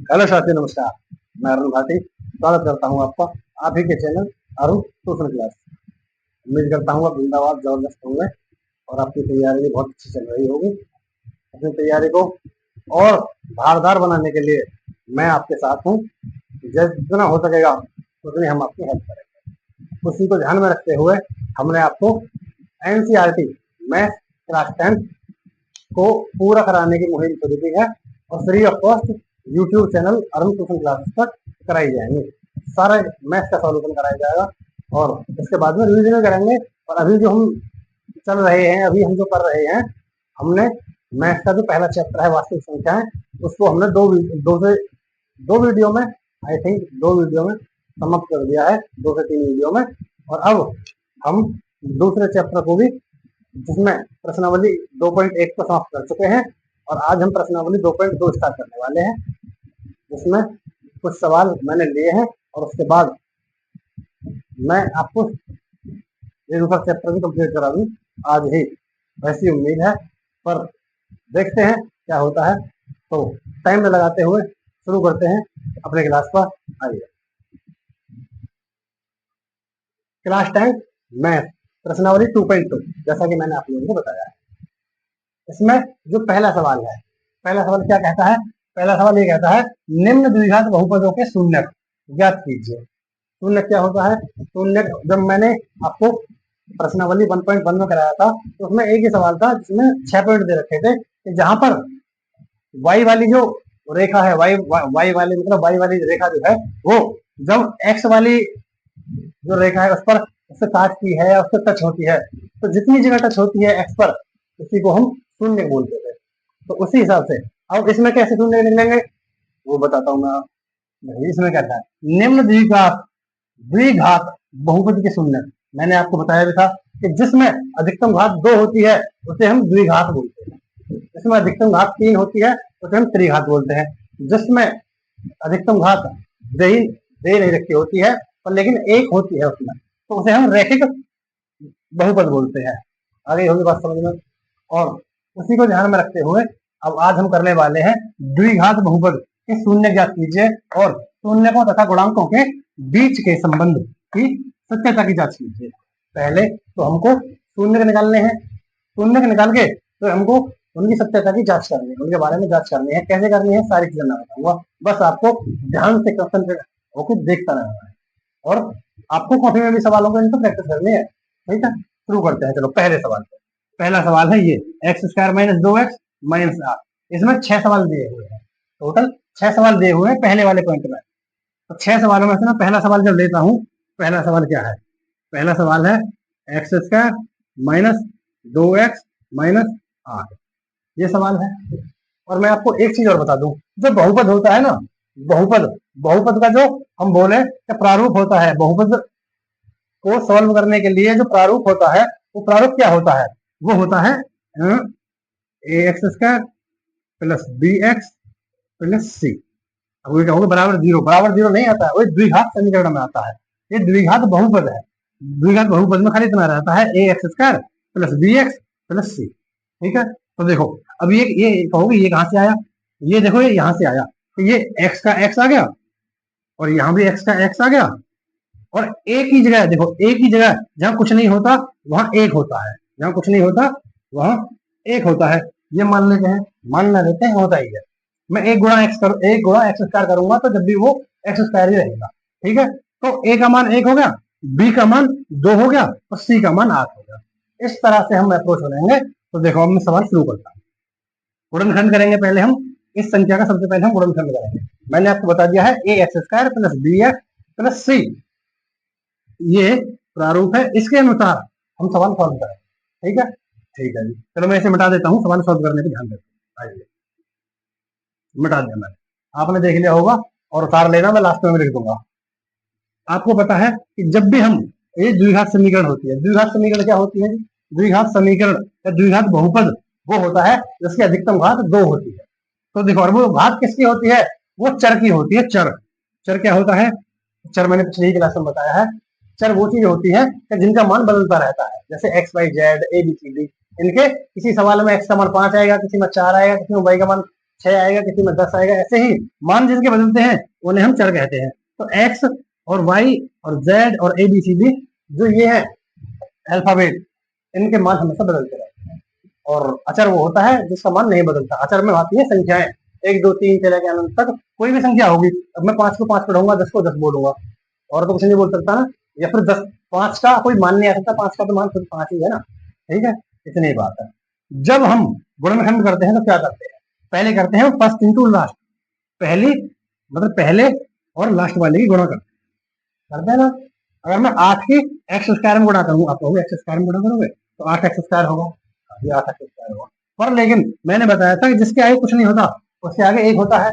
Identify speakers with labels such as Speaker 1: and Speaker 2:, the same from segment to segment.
Speaker 1: Hello साथियों, नमस्कार। मैं अरुण भाटी स्वागत करता हूं आपका आप ही के चैनल अरुण ट्यूशन क्लास। उम्मीद करता हूं आप जिंदाबाद जबरदस्त होंगे और आपकी तैयारी भी बहुत अच्छी चल रही होगी। अपनी तैयारी को और धारदार बनाने के लिए मैं आपके साथ हूं। जितना हो सकेगा उतनी हम आपकी हेल्प करेंगे। उसी को ध्यान में रखते हुए हमने आपको एनसीईआरटी मैथ क्लास 10 को पूरा कराने की मुहिम शुरू की है और free of cost YouTube channel Arun tuition classes पर कराई जाएंगी। सारा मैथ का सॉल्यूशन कराया जाएगा और इसके बाद में रिवीजन करेंगे। और अभी जो हम चल रहे हैं, अभी हम जो कर रहे हैं, हमने मैथ का जो पहला चैप्टर है वास्तविक संख्याएं, उसको हमने दो वीडियो में, आई थिंक 2 वीडियो में समाप्त कर दिया है, 2 से 3 वीडियो में। और अब हम दूसरे चैप्टर को भी, जिसमें प्रश्नावली 2.1 को समाप्त कर चुके हैं और आज हम प्रश्नावली 2.2 स्टार्ट करने वाले हैं, जिसमें कुछ सवाल मैंने लिए हैं और उसके बाद मैं आपको ये दूसरा चैप्टर भी कंप्लीट करा दूं आज ही, वैसी उम्मीद है। पर देखते हैं क्या होता है। तो टाइम में लगाते हुए शुरू करते हैं अपने क्लास पर। आइए, क्लास 10 मैथ प्रश्नावली 2.2, जैसा कि मैंने आप लोगों को बताया है। इसमें जो पहला सवाल है, पहला सवाल क्या कहता है? पहला सवाल ये कहता है, निम्न द्विघात बहुपदों के शून्यक ज्ञात कीजिए। शून्य क्या होता है? शून्य, जब मैंने आपको प्रश्नावली 1.1 में कराया था तो उसमें एक ही सवाल था जिसमें 6 पॉइंट दे रखे थे कि जहां पर y वाली जो रेखा है, y वाली मतलब y वाली रेखा जो है वो जब x वाली जो रेखा है उस पर उससे काटती है या उससे टच होती है, तो जितनी जगह टच होती है x पर उसी को हम शून्य बोलते थे। तो उसी हिसाब से अब इसमें कैसे शून्य निकलेंगे वो बताता हूँ मैं। इसमें क्या था, निम्न द्विघात बहुपद के शून्य। मैंने आपको बताया भी था कि जिसमें अधिकतम घात 2 होती है उसे हम द्विघात बोलते हैं, जिसमें अधिकतम घात 3 होती है उसे हम त्रिघात बोलते हैं, जिसमें अधिकतम घात दे नहीं रखी होती है पर लेकिन एक होती है उसमें, तो उसे हम रैखिक बहुपद बोलते हैं। आगे होगी बात समझ में। और उसी को ध्यान में रखते हुए अब आज हम करने वाले हैं द्विघात बहुपद के शून्य ज्ञात कीजिए और शून्यकों तथा गुणांकों के बीच के संबंध की सत्यता की जांच कीजिए। पहले तो हमको शून्य निकालने हैं, शून्य निकाल के तो हमको उनकी सत्यता की जांच करनी है, उनके बारे में जांच करनी है। कैसे करनी है सारी चीजें मैं बताऊंगा, बस आपको ध्यान से कंसंट्रेट होकर देखता रहना है और आपको कॉपी में भी सवालों को इनको प्रैक्टिस करनी है। ठीक है, शुरू करते हैं। चलो पहले सवाल पे। पहला सवाल है ये, x square minus 2x minus r. इसमें 6 सवाल दिए हुए हैं, टोटल 6 सवाल दिए हुए हैं पहले वाले पॉइंट में। तो 6 सवालों में से ना पहला सवाल जब लेता हूं, पहला सवाल क्या है? पहला सवाल है x square minus 2x minus r, ये सवाल है। और मैं आपको एक चीज और बता दूं, जो बहुपद होता है ना, बहुपद बहुपद का जो हम बोले प्रारूप होता है, बहुपद को सॉल्व करने के लिए जो प्रारूप होता है वो प्रारूप क्या होता है? वो होता है a x square plus b x plus c. अब ये कहूँगा बराबर जीरो नहीं आता है, वो द्विघात समीकरण में आता है। ये द्विघात बहुपद है, द्विघात बहुपद में खाली इतना रहता है a x square plus b x plus c. ठीक है, तो देखो अब ये कहोगे ये कहां से आया? ये देखो ये यहां से आया, तो ये एक्स का एक्स आ गया और यहाँ भी एक्स का एक्स आ गया और एक ही जगह देखो, एक ही जगह जहां कुछ नहीं होता वहां एक होता है, जहां कुछ नहीं होता वहां एक होता है। ये मान लेते हैं, मान लेते हैं होता ही है। मैं एक गुणा एक्स स्क्वायर करूंगा तो जब भी वो एक्स स्क्वायर ही रहेगा। ठीक है, तो ए का मान 1 हो गया, बी का मान 2 हो गया और सी का मान 8 हो गया। इस तरह से हम अप्रोच बनाएंगे। तो देखो अब मैं सवाल शुरू करता हूँ। गुणनखंड करेंगे पहले हम, इस संख्या का सबसे पहले हम गुणनखंड करेंगे। मैंने आपको बता दिया है a x square plus b x plus c, ये प्रारूप है, इसके अनुसार हम सवाल सॉल्व करें। ठीक है, ठीक है जी। चलो मैं इसे मिटा देता हूँ, सवाल सॉल्व करने पर ध्यान देता हूँ। मिटा दिया मैंने, आपने देख लिया होगा और उतार लेना, मैं लास्ट में लिख दूंगा। आपको पता है कि जब भी हम ये द्विघात समीकरण होती है, द्विघात समीकरण क्या होती है? द्विघात समीकरण या द्विघात बहुपद वो होता है जिसकी अधिकतम घात 2 होती है। तो देखो, और वो घात किसकी होती है? वो चर की होती है। चर, चर क्या होता है? चर मैंने पिछली क्लास में बताया है, चर वो चीज होती है कि जिनका मान बदलता रहता है, जैसे x y z a b c d. इनके किसी सवाल में एक्स का मान 5 आएगा, किसी में 4 आएगा, किसी में वाई का मान 6 आएगा, किसी में 10 आएगा, ऐसे ही मान जिसके बदलते हैं उन्हें हम चर कहते हैं। तो एक्स और वाई और जेड और ए बी सी डी जो ये है अल्फाबेट, इनके मान हमेशा बदलते रहते हैं। और अचर वो होता है जिसका मान नहीं बदलता। अचर में आती है संख्याएं 1 2 3 से लेकर अनंत तक, कोई भी संख्या होगी। अब मैं 5 को 5 पढ़ूंगा, 10 को 10 बोलूंगा, और तो कुछ नहीं बोल सकता ना। या फिर 10 5 का कोई मान नहीं आ सकता, 5 का तो मान खुद 5 ही है ना। ठीक है, इतनी ही बात है। जब हम गुणनखंड करते हैं तो क्या करते हैं, पहले करते हैं फर्स्ट इंटू लास्ट, पहली मतलब पहले और लास्ट वाले की गुणा करते हैं ना। अगर मैं 8 की एक्स स्क्वायर में गुणा करूंगा, आप कहोगे एक्स स्क्वायर में गुणा करोगे तो 8 एक्स स्क्वायर होगा, ये 8 एक्स स्क्वायर होगा। पर लेकिन मैंने बताया था कि जिसके आगे कुछ नहीं होता उसके आगे एक होता है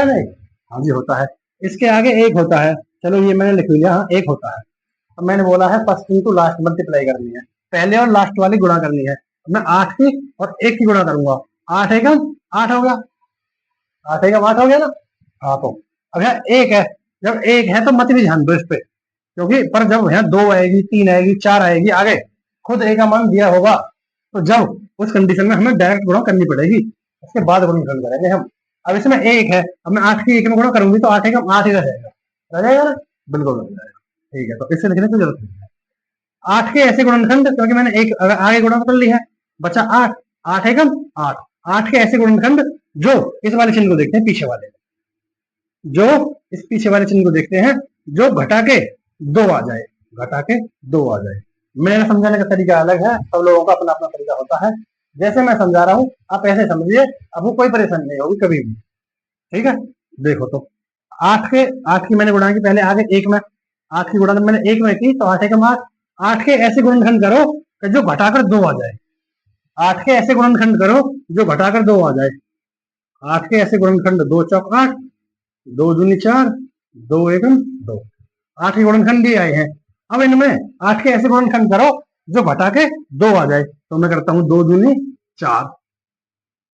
Speaker 1: नहीं? हाँ जी होता है, इसके आगे एक होता है। चलो ये मैंने लिख लिया, हाँ एक होता है। अब मैंने बोला है फर्स्ट इंटू लास्ट मल्टीप्लाई करनी है, पहले और लास्ट वाली गुणा करनी है। मैं 8 की और 1 की गुणा करूंगा, 8 एकम 8 हो गया, 8 एकम 8 हो गया ना। हाँ तो अब यहाँ एक है, जब एक है तो मत भी ध्यान दो इस पे, क्योंकि पर जब यहाँ 2 आएगी 3 आएगी 4 आएगी आगे, खुद एक का मान दिया होगा, तो जब उस कंडीशन में हमें डायरेक्ट गुणा करनी पड़ेगी, उसके बाद गुणनखंड करेंगे हम। अब इसमें एक है, अब मैं 8 की 1 में गुणा करूंगी तो 8 एकम 8 ही रह जाएगा, रह जाएगा ना, बिल्कुल रह जाएगा। ठीक है, तो इससे लिखने की जरूरत नहीं है। 8 के ऐसे गुणनखंड, क्योंकि मैंने एक आगे गुणा कर ली है, बचा 8, 8 एकम 8, 8 के ऐसे गुणनखंड जो इस वाले चिन्ह को देखते हैं पीछे वाले, जो इस पीछे वाले चिन्ह को देखते हैं, जो घटा के 2 आ जाए, घटा के 2 आ जाए। मेरा समझाने का तरीका अलग है, सब लोगों का अपना अपना तरीका होता है। जैसे मैं समझा रहा हूँ आप ऐसे समझिए, आपको कोई परेशानी नहीं होगी कभी भी। ठीक है, देखो तो 8 की मैंने गुणा की, पहले आगे एक में 8 की गुणा मैंने एक में की तो 8 एकम 8, 8 के ऐसे गुणनखंड करो कि जो घटाकर 2 आ जाए, 8 के ऐसे गुणनखंड करो जो घटाकर 2 आ जाए। 8 के ऐसे गुणनखंड 2 चौक 8, 2 दूनी 4, 2 एकम 2, 8 के गुणनखंड दिए आए हैं। अब इनमें 8 के ऐसे गुणनखंड करो जो घटा के 2 आ जाए, तो मैं करता हूं 2 दूनी 4,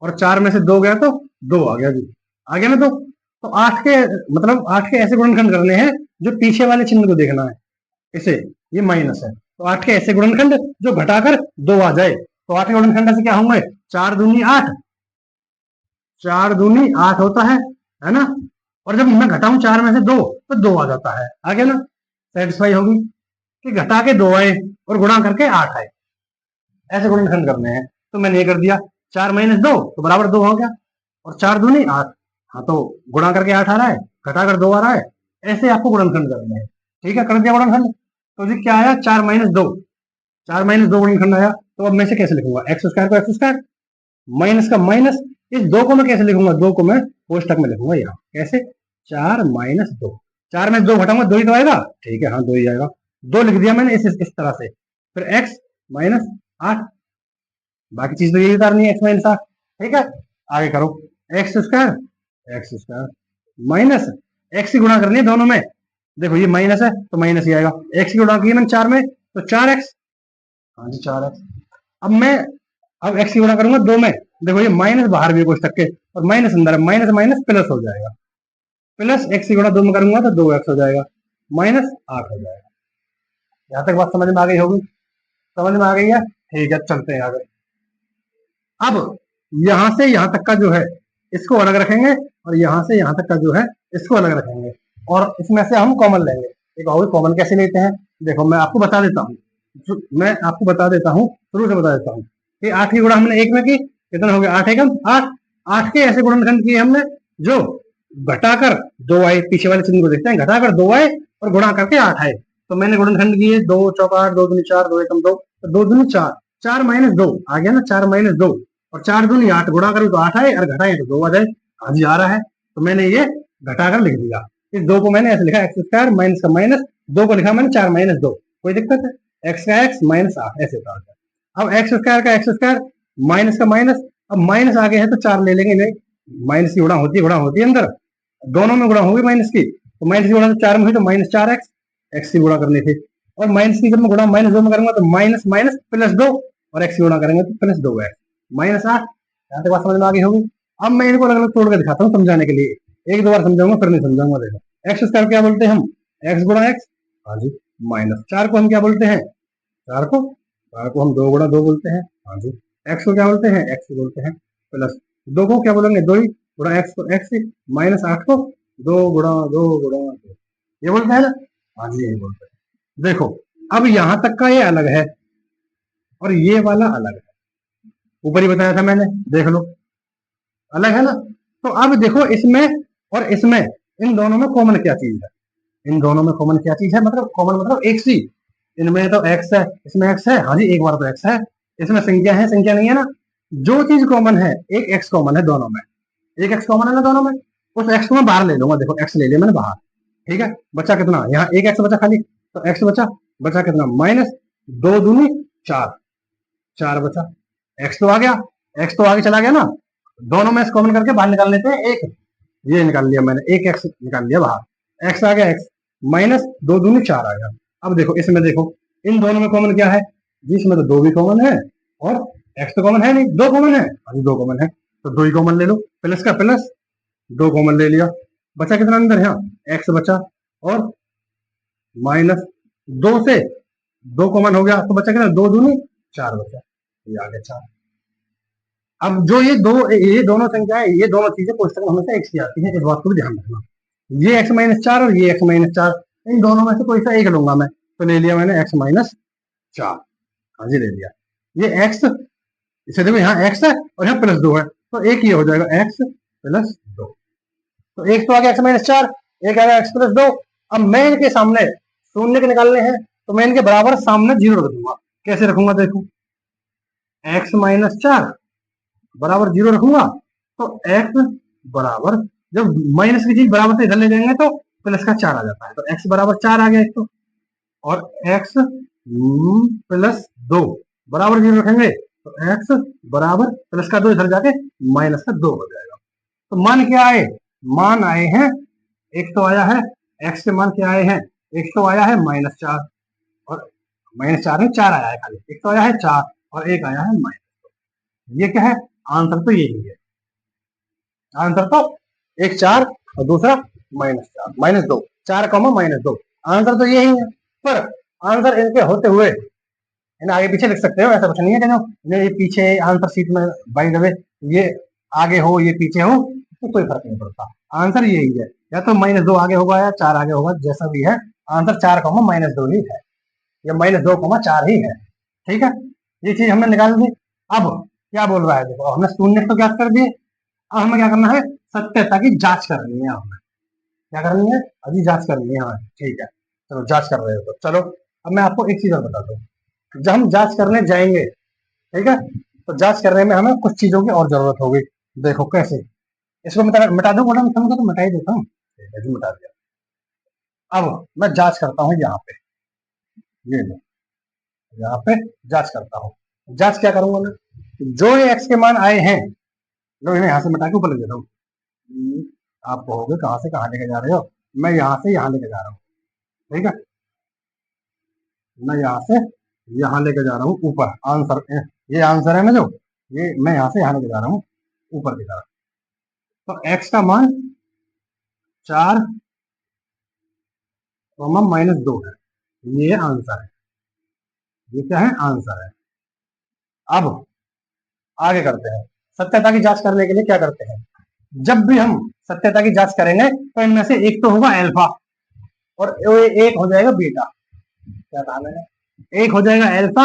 Speaker 1: और 4 में से 2 गया तो 2 आ गया जी, आ गया ना। तो 8 के मतलब 8 के ऐसे गुणनखंड करने हैं जो पीछे वाले चिन्ह को देखना है, इसे ये माइनस है। तो 8 के ऐसे गुणनखंड जो घटाकर 2 आ जाए, तो 8 के गुणनखंड से क्या होंगे, 4 दूनी 8, 4 दूनी 8 होता है ना। और जब मैं घटाऊं 4 में से 2 तो 2 आ जाता है, आ गया ना। सेटिस्फाई होगी कि घटा के 2 आए और गुणा करके 8 आए, ऐसे गुणनखंड करने हैं। तो मैंने ये कर दिया, 4 माइनस 2 तो बराबर 2 हो गया, और 4 दूनी 8, हाँ तो गुणा करके 8 आ रहा है, घटा कर 2 आ रहा है, ऐसे आपको गुणनखंड करने हैं। ठीक है, कर दिया गुणनखंड, तो जी क्या आया, 4 माइनस 2, 4 माइनस 2 गुणनखंड आया। तो अब मैं इसे कैसे लिखूंगा, एक्स स्क्वायर को एक्स स्क्वायर, माइनस का माइनस, इस 2 को मैं कैसे लिखूंगा, 2 को मैं कोष्टक में लिखूंगा यहाँ, कैसे, 4 माइनस 2, 4 में 2 घटाऊंगा 2 ही तो आएगा, ठीक है हाँ 2 ही आएगा, 2 लिख दिया मैंने इस तरह से। फिर एक्स माइनस 8, बाकी चीज तो यही उतारनी है, एक्स माइनस 8। ठीक है, आगे करो, एक्स स्क्वायर माइनस एक्स की गुणा करनी है दोनों में, देखो ये माइनस है तो माइनस ही आएगा, एक्स की गुणा की मैंने 4 में तो 4x, हाँ जी 4x। अब एक्स की गुणा करूंगा 2 में, देखो ये माइनस बाहर भी है कोष्टक के और माइनस अंदर है, माइनस माइनस प्लस हो जाएगा, प्लस एक्स की गुणा 2 में करूंगा तो 2x हो जाएगा, माइनस 8 हो जाएगा। यहां तक बात समझ में आ गई होगी, समझ में आ गई है? ठीक है, चलते हैं आगे। अब यहां से यहां तक का जो है इसको अलग रखेंगे, और यहां से यहां तक का जो है इसको अलग रखेंगे, और इसमें से हम कॉमन लेंगे। एक और कॉमन कैसे लेते हैं, देखो मैं आपको बता देता हूँ, शुरू से बता देता हूँ कि 8 की गुणा हमने 1 में की, कितना हो गया, 8 एकम 8, 8 के ऐसे गुणनखंड किए हमने जो घटाकर 2 आए, पीछे वाले चिन्ह को देखते हैं, घटाकर 2 आए और गुणा करके 8 आए। तो मैंने गुणनखंड किए 2 चौक 8, 2 दूनी 4, 2 एकम 2, तो 2 दूनी 4, 4 माइनस 2 आ गया ना, 4 माइनस 2, और 4 दूनी 8, गुणा करूं तो 8 आए और घटाए तो 2 आ जाए, हाँ जी आ रहा है। तो मैंने ये घटाकर लिख दिया, इस 2 को मैंने ऐसे लिखा, एक्स स्क्वायर माइनस का माइनस, 2 को लिखा मैंने 4 माइनस 2, कोई दिक्कत है, एक्स का एक्स माइनस 8 ऐसे होता है। अब एक्स स्क्वायर का एक्स स्क्वायर माइनस का माइनस, अब माइनस आगे है तो 4 ले लेंगे, नहीं माइनस की गुणा होती है अंदर, दोनों में गुणा होगी माइनस की, तो माइनस की गुणा तो 4 में हुई तो माइनस 4x, एक्स की गुणा करनी थी, और माइनस की जब मैं गुणा माइनस 2 में करूंगा तो माइनस माइनस प्लस 2, और एक्स की गुणा करेंगे तो प्लस 2x, माइनस 8। यहाँ तक बात समझ में आ गई होगी। अब मैं इनको अलग अलग तोड़ कर दिखाता हूँ समझाने के लिए, एक दो बार समझाऊंगा फिर नहीं समझाऊंगा। देखो एक्स स्क्वायर क्या बोलते हैं हम, एक्स गुणा एक्स, हाँ जी, माइनस 4 को हम क्या बोलते हैं, 4 को हम 2 गुणा 2 बोलते हैं, हाँ जी, एक्स को क्या बोलते हैं, एक्स को बोलते हैं प्लस दो को क्या बोलेंगे, दो ही गुणा एक्स, तो एक्स माइनस 8 को दो, ये बोलते हैं ना। हाँ जी यही बोलते हैं। देखो अब यहां तक का ये अलग है और ये वाला अलग है, ऊपर ही बताया था मैंने, देख लो अलग है ना। तो अब देखो इसमें और इसमें, इन दोनों में कॉमन क्या चीज है, इन दोनों में कॉमन क्या चीज है, मतलब कॉमन मतलब एक सी, इनमें तो एक्स है, इसमें एक्स है, हाँ जी एक बार तो एक्स है, इसमें संख्या है, संख्या नहीं है ना। जो चीज कॉमन है, एक एक्स कॉमन है दोनों में, एक एक्स कॉमन है ना दोनों में, उस एक्स को मैं बाहर ले लूंगा, देखो एक्स ले लिया मैंने बाहर, ठीक है। बचा कितना, यहाँ एक एक्स बचा खाली, तो एक्स बचा, बचा कितना माइनस दो दूनी चार, चार बचा, एक्स तो आ गया, एक्स तो आगे चला गया ना, दोनों में कॉमन करके बाहर निकाल लेते हैं एक, ये निकाल लिया मैंने, एक एक्स निकाल लिया बाहर, एक्स आ गया, एक्स माइनस दो दूनी चार आ गया। अब देखो इसमें देखो, इन दोनों में कॉमन क्या है, जिसमें तो दो भी कॉमन है और एक्स तो कॉमन है नहीं, दो कॉमन है, अभी दो कॉमन है, तो दो ही कॉमन ले लो, प्लस का प्लस, दो कॉमन ले लिया, बचा कितना अंदर, यहाँ एक्स बचा और माइनस दो से दो कॉमन हो गया, तो बचा कितना, दो दूनी चार बचा, ये आ गया चार। अब जो ये दोनों संख्याएं, ये दोनों चीजें कोष्टक में हमेशा एक सी आती है, इस बात को भी ध्यान रखना। ये एक्स माइनस चार और ये एक्स माइनस चार, इन दोनों में से कोई सा एक लूंगा मैं, तो ले लिया मैंने एक्स माइनस चार, हाँ जी ले लिया। ये एक्स, इसे देखो यहाँ एक्स है और यहाँ प्लस दो है, तो एक ये हो जाएगा एक्स प्लस दो, तो एक तो आ गया एक्स माइनस चार, एक आ गया एक्स प्लस दो। अब मैं इनके सामने शून्य के निकालने हैं, तो मैं इनके बराबर सामने जीरो रख दूंगा, कैसे रखूंगा देखो, एक्स माइनस चार बराबर जीरो रखूंगा, तो एक्स बराबर, जब माइनस की चीज बराबर से इधर ले जाएंगे तो प्लस का चार आ जाता है, तो एक्स बराबर चार आ गया एक तो, और एक्स प्लस दो बराबर जीरो रखेंगे, तो एक्स बराबर प्लस का दो इधर जाके माइनस का दो हो जाएगा। तो मान क्या आए, मान आए हैं, एक तो आया है, एक्स के मान क्या आए हैं, एक तो आया है माइनस चार, और माइनस चार में चार आया है खाली, एक तो आया है चार और एक आया है माइनस, ये क्या है, आंसर तो यही है, आंसर तो एक चार और दूसरा माइनस चार, माइनस दो, चार कॉमा माइनस दो, आंसर तो यही है। पर आंसर इनके होते हुए इन्हें आगे पीछे लिख सकते हो, ऐसा कुछ नहीं है कि ये पीछे आंसर शीट में बाई द वे ये आगे हो ये पीछे हो, तो कोई फर्क नहीं पड़ता, आंसर यही है, या तो माइनस दो आगे होगा या चार आगे होगा, जैसा भी है आंसर चार कॉमा माइनस दो ही है, या माइनस दो कॉमा चार ही है, ठीक है। ये चीज हमने निकाल दी। अब क्या बोल रहा है, देखो हमने शून्य तो ज्ञात कर दिए, अब हमें क्या करना है, सत्यता की जांच करनी है, हमें क्या करनी है, अभी जांच करनी है हमें, ठीक है। चलो जांच कर रहे हो तो चलो, अब मैं आपको एक चीज और बता दूं, जब हम जांच करने जाएंगे, ठीक है, तो जांच करने में हमें कुछ चीजों की और जरूरत होगी, देखो कैसे, इसको मिटा दूं, बोला तो मिटा ही देता हूँ, ठीक है जी मिटा दिया। अब मैं जांच करता हूँ यहाँ पे, ये लो, यहाँ पे जांच करता हूँ, जांच क्या करूंगा मैं, जो ये एक्स के मान आए हैं, लो इन्हें यहाँ से मिटा के ऊपर ले देता हूँ, आप कहोगे कहाँ से कहाँ लेके जा रहे हो, मैं यहाँ से यहाँ लेके जा रहा हूँ, ठीक है, मैं यहाँ से यहाँ लेके जा रहा हूँ ऊपर, आंसर ये आंसर है ना जो, ये मैं यहाँ से यहाँ लेके जा रहा हूँ ऊपर की तरफ, तो एक्स का मान चार माइनस दो है, ये आंसर है, ये क्या है आंसर है। अब आगे करते हैं, सत्यता की जांच करने के लिए क्या करते हैं, जब भी हम सत्यता की जांच करेंगे तो इनमें से एक तो होगा अल्फा और एक हो जाएगा बीटा, क्या कहा मैंने, एक हो जाएगा अल्फा,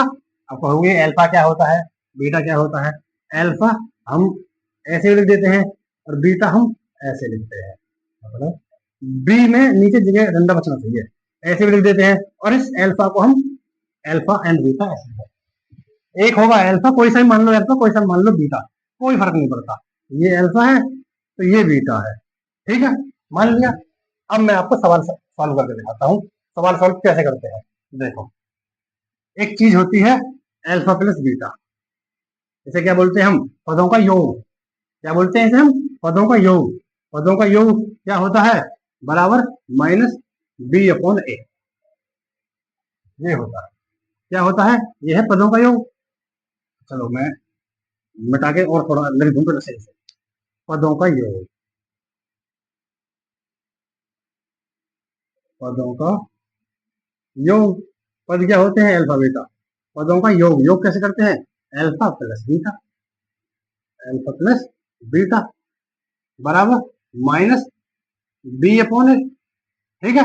Speaker 1: अब कहोगे अल्फा क्या होता है, बीटा क्या होता है, अल्फा हम ऐसे लिख देते हैं और बीटा हम ऐसे लिखते हैं, मतलब बी में नीचे जगह डंडा बचना चाहिए, ऐसे भी लिख देते हैं, और इस अल्फा को हम अल्फा एंड बीटा ऐसे, एक होगा अल्फा, कोई सा भी मान लो अल्फा, कोई सा मान लो बीटा, कोई फर्क नहीं पड़ता, ये अल्फा है तो ये बीटा है, ठीक है, मान लिया। अब मैं आपको सवाल सॉल्व करके दिखाता हूँ, सवाल सॉल्व कैसे करते हैं, देखो एक चीज होती है अल्फा प्लस बीटा, इसे क्या बोलते हैं हम, पदों का योग, क्या बोलते हैं इसे हम, पदों का योग, पदों का योग क्या होता है, बराबर माइनस बी अपॉन ए, ये होता है, क्या होता है, ये है पदों का योग। चलो मैं मिटा के और थोड़ा लिख दूं तो सही से, पदों का योग, पदों का योग, पद क्या होते हैं अल्फा बीटा, पदों का योग, योग कैसे करते हैं, alpha plus beta, alpha plus beta बराबर माइनस बी अपॉन ए, ठीक है।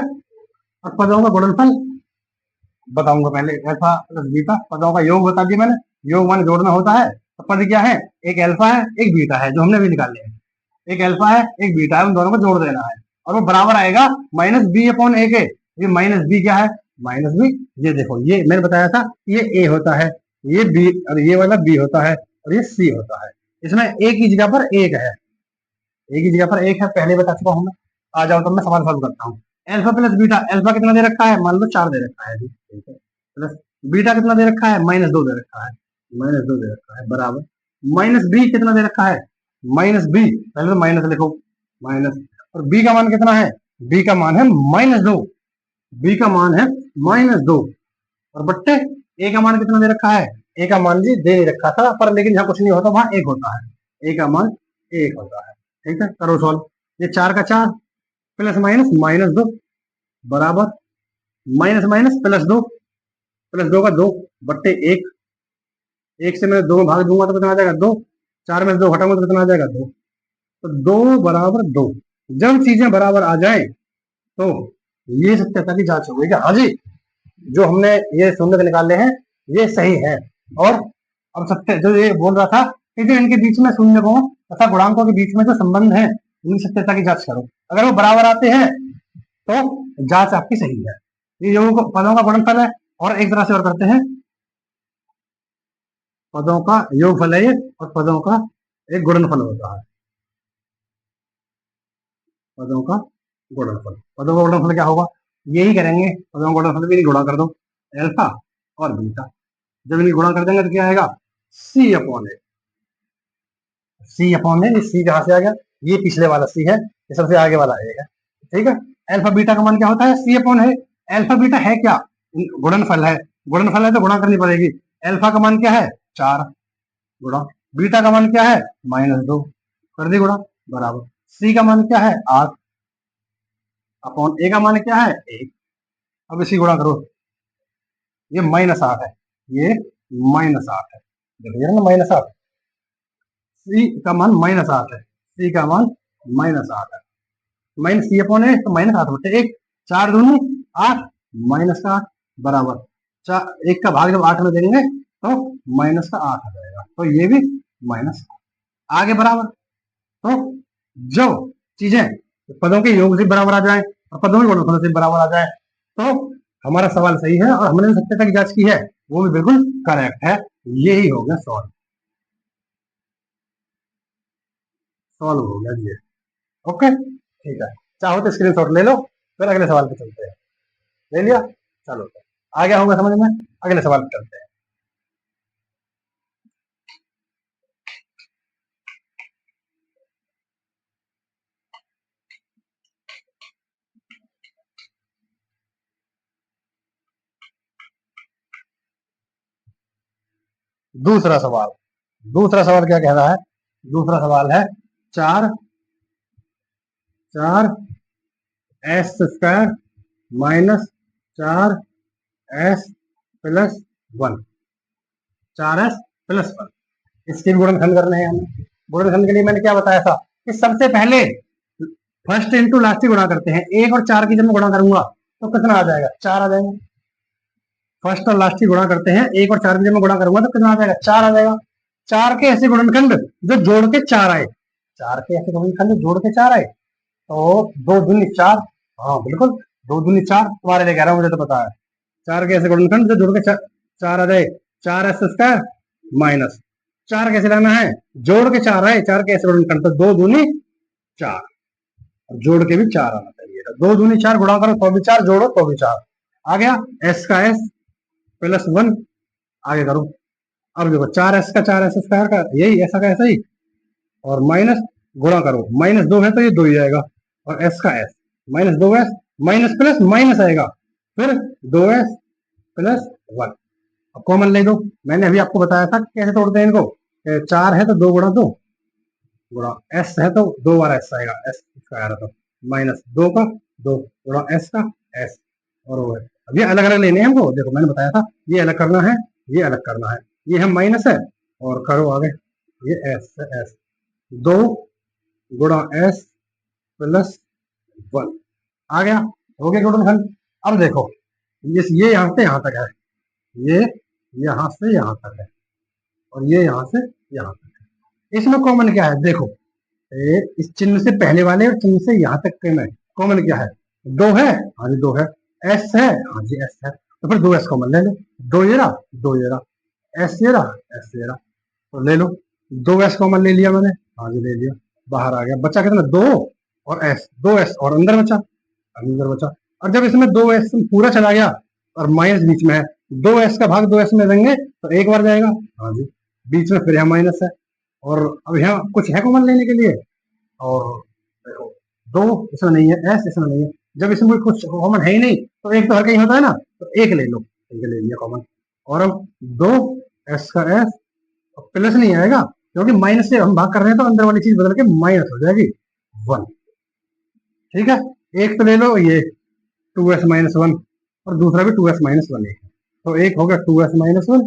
Speaker 1: और पदों का गुणनफल बताऊंगा पहले, अल्फा प्लस बीटा, पदों का योग बता दिया मैंने, योग माने जोड़ना होता है। तो पद क्या है, एक अल्फा है एक बीटा है, जो हमने भी निकाल लिया है, एक अल्फा है एक बीटा है, उन दोनों को जोड़ देना है और वो बराबर आएगा माइनस बी अपॉन ए के। ये माइनस बी क्या है, माइनस बी, ये देखो ये मैंने बताया था, ये ए होता है, ये बी, और ये वाला बी होता है, और ये सी होता है। इसमें ए की जगह पर एक है, ए की जगह पर एक है, पहले बता चुका हूँ मैं। आ जाओ तो मैं सवाल सॉल्व करता हूँ। अल्फा प्लस बीटा, अल्फा कितना दे रखा है, मान लो 4 दे रखा है जी, ठीक है। प्लस बीटा कितना दे रखा है, -2 दे रखा है, -2 दे रखा है, बराबर माइनस बी कितना दे रखा है, माइनस बी, पहले तो माइनस लिखो, माइनस, और बी का मान कितना है, बी का मान है -2, बी का मान है -2, और बट्टे ए का मान कितना दे रखा है, ए का मान जी दे नहीं रखा था, पर लेकिन जहाँ कुछ नहीं होता वहां एक होता है, ए का मान 1 होता है, ठीक है। करो सॉल्व, ये 4 का 4 प्लस माइनस -2 बराबर माइनस माइनस +2, +2 का 2 बट्टे 1, 1 से मैं 2 में भाग दूंगा तो कितना आ जाएगा 2, 4 में से 2 घटाऊंगा तो कितना आ जाएगा 2, तो 2 बराबर 2। जब चीजें बराबर आ जाए तो ये सत्यता की जांच हो गई कि हाँ जी जो हमने ये शून्य निकाले हैं ये सही है। और अब सत्य जो ये बोल रहा था कि जो इनके बीच में शून्यकों तथा गुणांकों के बीच में जो संबंध है उनकी सत्यता की जांच करो, अगर वो बराबर आते हैं तो जांच आपकी सही है। ये जो पदों का गुणनफल है, और एक तरह से और करते हैं, पदों का योगफल है ये, और पदों का एक गुणनफल होता है, पदों का गुणनफल। पदों का गुणनफल क्या होगा, यही करेंगे, पदों का गुणनफल भी गुणा कर दो अल्फा और बीटा, जब इन्हें गुणा कर देंगे तो क्या आएगा, सी अपॉन ए, सी अपॉन ए, सी कहां से आ गया, ये पिछले वाला सी है, ये सबसे आगे वाला ए है, ठीक है। अल्फा बीटा का मान क्या होता है, सी अपॉन है, अल्फा बीटा है क्या, गुणनफल है, गुणनफल है तो गुणा करनी पड़ेगी। अल्फा का मान क्या है 4 गुणा, बीटा का मान क्या है -2, कर दी गुणा, बराबर सी का मान क्या है 8 अपॉन ए का मान क्या है 1। अब इसी गुणा करो, ये -8 है, ये -8 है, देखिए ना -8, सी का मान -8 है, सी का मान -8 है, माइनस सी अपॉन है तो -8 बटे 1, 4 दूनी 8, -8 बराबर चार, 1 का भाग जब 8 में देंगे तो -8 आ जाएगा, तो ये भी माइनस आगे बराबर। तो जब चीजें पदों के योग से बराबर आ जाए और पदों के गुणनफल से बराबर आ जाए तो हमारा सवाल सही है, और हमने सत्यता की जांच की है वो भी बिल्कुल करेक्ट है। यही हो गया सॉल्व, सॉल्व हो गया ये, ओके ठीक है। चाहो तो स्क्रीनशॉट ले लो, फिर अगले सवाल पे चलते हैं। ले लिया, चलो आ गया होगा समझ में, अगले सवाल पे चलते हैं। दूसरा सवाल, दूसरा सवाल क्या कह रहा है, दूसरा सवाल है 4 S square minus 4s plus 1, 4s plus 1, इसके भी गुणनखंड करने हैं हमें। गुणनखंड के लिए मैंने क्या बताया था कि सबसे पहले फर्स्ट इंटू लास्ट ही गुणा करते हैं, 1 और 4 की जब मैं गुणा करूंगा तो कितना आ जाएगा 4 आ जाएगा, फर्स्ट और लास्ट ही गुणा करते हैं, 1 और 4 की जब मैं गुणा करूंगा तो कितना आ जाएगा 4 आ जाएगा। 4 के ऐसे गुणनखंड जो जोड़ के 4 आए, 4 के ऐसे गुणनखंड जोड़ के 4 आए, तो 2 दूनी 4, हाँ बिल्कुल 2 दूनी 4, तुम्हारे लिए कह रहा हूँ, मुझे तो पता है। 4 के ऐसे गुणनखंड जो जोड़ के 4 आ जाए, 4s स्क्वायर माइनस 4 कैसे लाना है, जोड़ के 4 आए, 4 के ऐसे गुणनखंड तो 2 दूनी 4, जोड़ के भी 4 आना चाहिए, 2 दूनी 4 गुणा करो तो भी 4, जोड़ो तो भी 4 आ गया, s का s प्लस 1, आगे करो, अब देखो 4s का 4s स्क्वायर का यही ऐसा का ऐसा ही, और माइनस गुणा करो, -2 है तो ये 2 ही आएगा, और s का s -2s minus plus minus आएगा, फिर 2s प्लस 1, अब कॉमन ले दो, मैंने अभी आपको बताया था कैसे तोड़ते हैं इनको, 4 है तो 2 गुणा 2 गुणा s है तो 2 बार s आएगा, s स्क्वायर है तो -2 का 2 गुणा s का s, और वो है अब ये अलग अलग लेने हैं हमको, देखो मैंने बताया था ये अलग करना है, ये अलग करना है, ये हम माइनस है और करो आगे, ये s है s, 2 गुणा s प्लस 1 आ गया, हो गया गुणनखंड। अब देखो ये यहाँ से यहाँ तक है, ये यहाँ से यहाँ तक है, और ये यहाँ से यहाँ तक है। इसमें कॉमन क्या है देखो, इस चिन्ह से पहले वाले और चिन्ह से यहाँ तक के में कॉमन क्या है, 2 है, हाँ जी 2 है, s है, हाँ जी s है, तो फिर 2s कॉमन ले लो, 2 ये रहा, 2 ये रहा, s ये रहा, s ये रहा, तो ले लो, 2s कॉमन ले लिया मैंने, हाँ जी ले लिया, बाहर आ गया, बचा कितना 2 और s, 2s और अंदर बचा, अंदर बचा। और जब इसमें 2s पूरा चला गया और माइनस बीच में है, 2s का भाग 2s में देंगे तो एक बार जाएगा, हाँ जी, बीच में फिर यहाँ माइनस है, और अब यहाँ कुछ है कॉमन लेने के लिए, और देखो 2 इसमें नहीं है, s इसमें नहीं है, जब इसमें कुछ कॉमन है ही नहीं तो एक तो हर कहीं होता है ना, तो एक ले लो, एक ले लिया कॉमन, और अब 2 s का s प्लस नहीं आएगा क्योंकि माइनस से हम भाग कर रहे हैं, तो अंदर वाली चीज बदल के माइनस हो जाएगी 1, ठीक है। एक तो ले लो ये 2s माइनस 1, और दूसरा भी 2s माइनस 1 है, तो एक हो गया 2s माइनस 1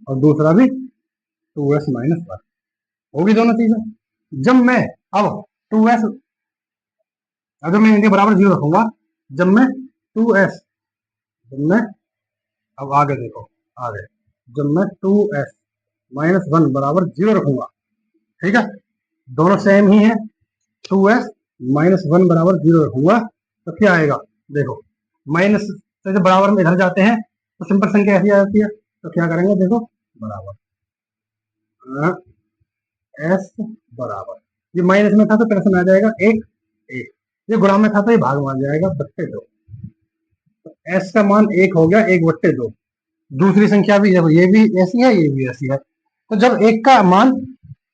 Speaker 1: और दूसरा भी 2s माइनस 1, होगी दोनों चीजें। जब मैं अब 2s, अगर मैं इनके बराबर 0 रखूंगा, जब मैं 2s, जब मैं, अब आगे देखो आगे, जब मैं 2s माइनस 1 बराबर 0 रखूंगा, ठीक है, दोनों सेम ही है, 2s माइनस 1 बराबर 0 रखूंगा तो क्या आएगा देखो, माइनस से जब बराबर में इधर जाते हैं तो सिंपल संख्या ऐसी आ जाती है, तो क्या करेंगे देखो, बराबर s बराबर, ये माइनस में था तो प्लस में आ जाएगा 1 1, ये गुणा में था तो ये भाग में आ जाएगा 2, तो s का मान 1 हो गया 1/2। दूसरी संख्या भी देखो, ये भी ऐसी है, ये भी ऐसी है, तो जब एक का मान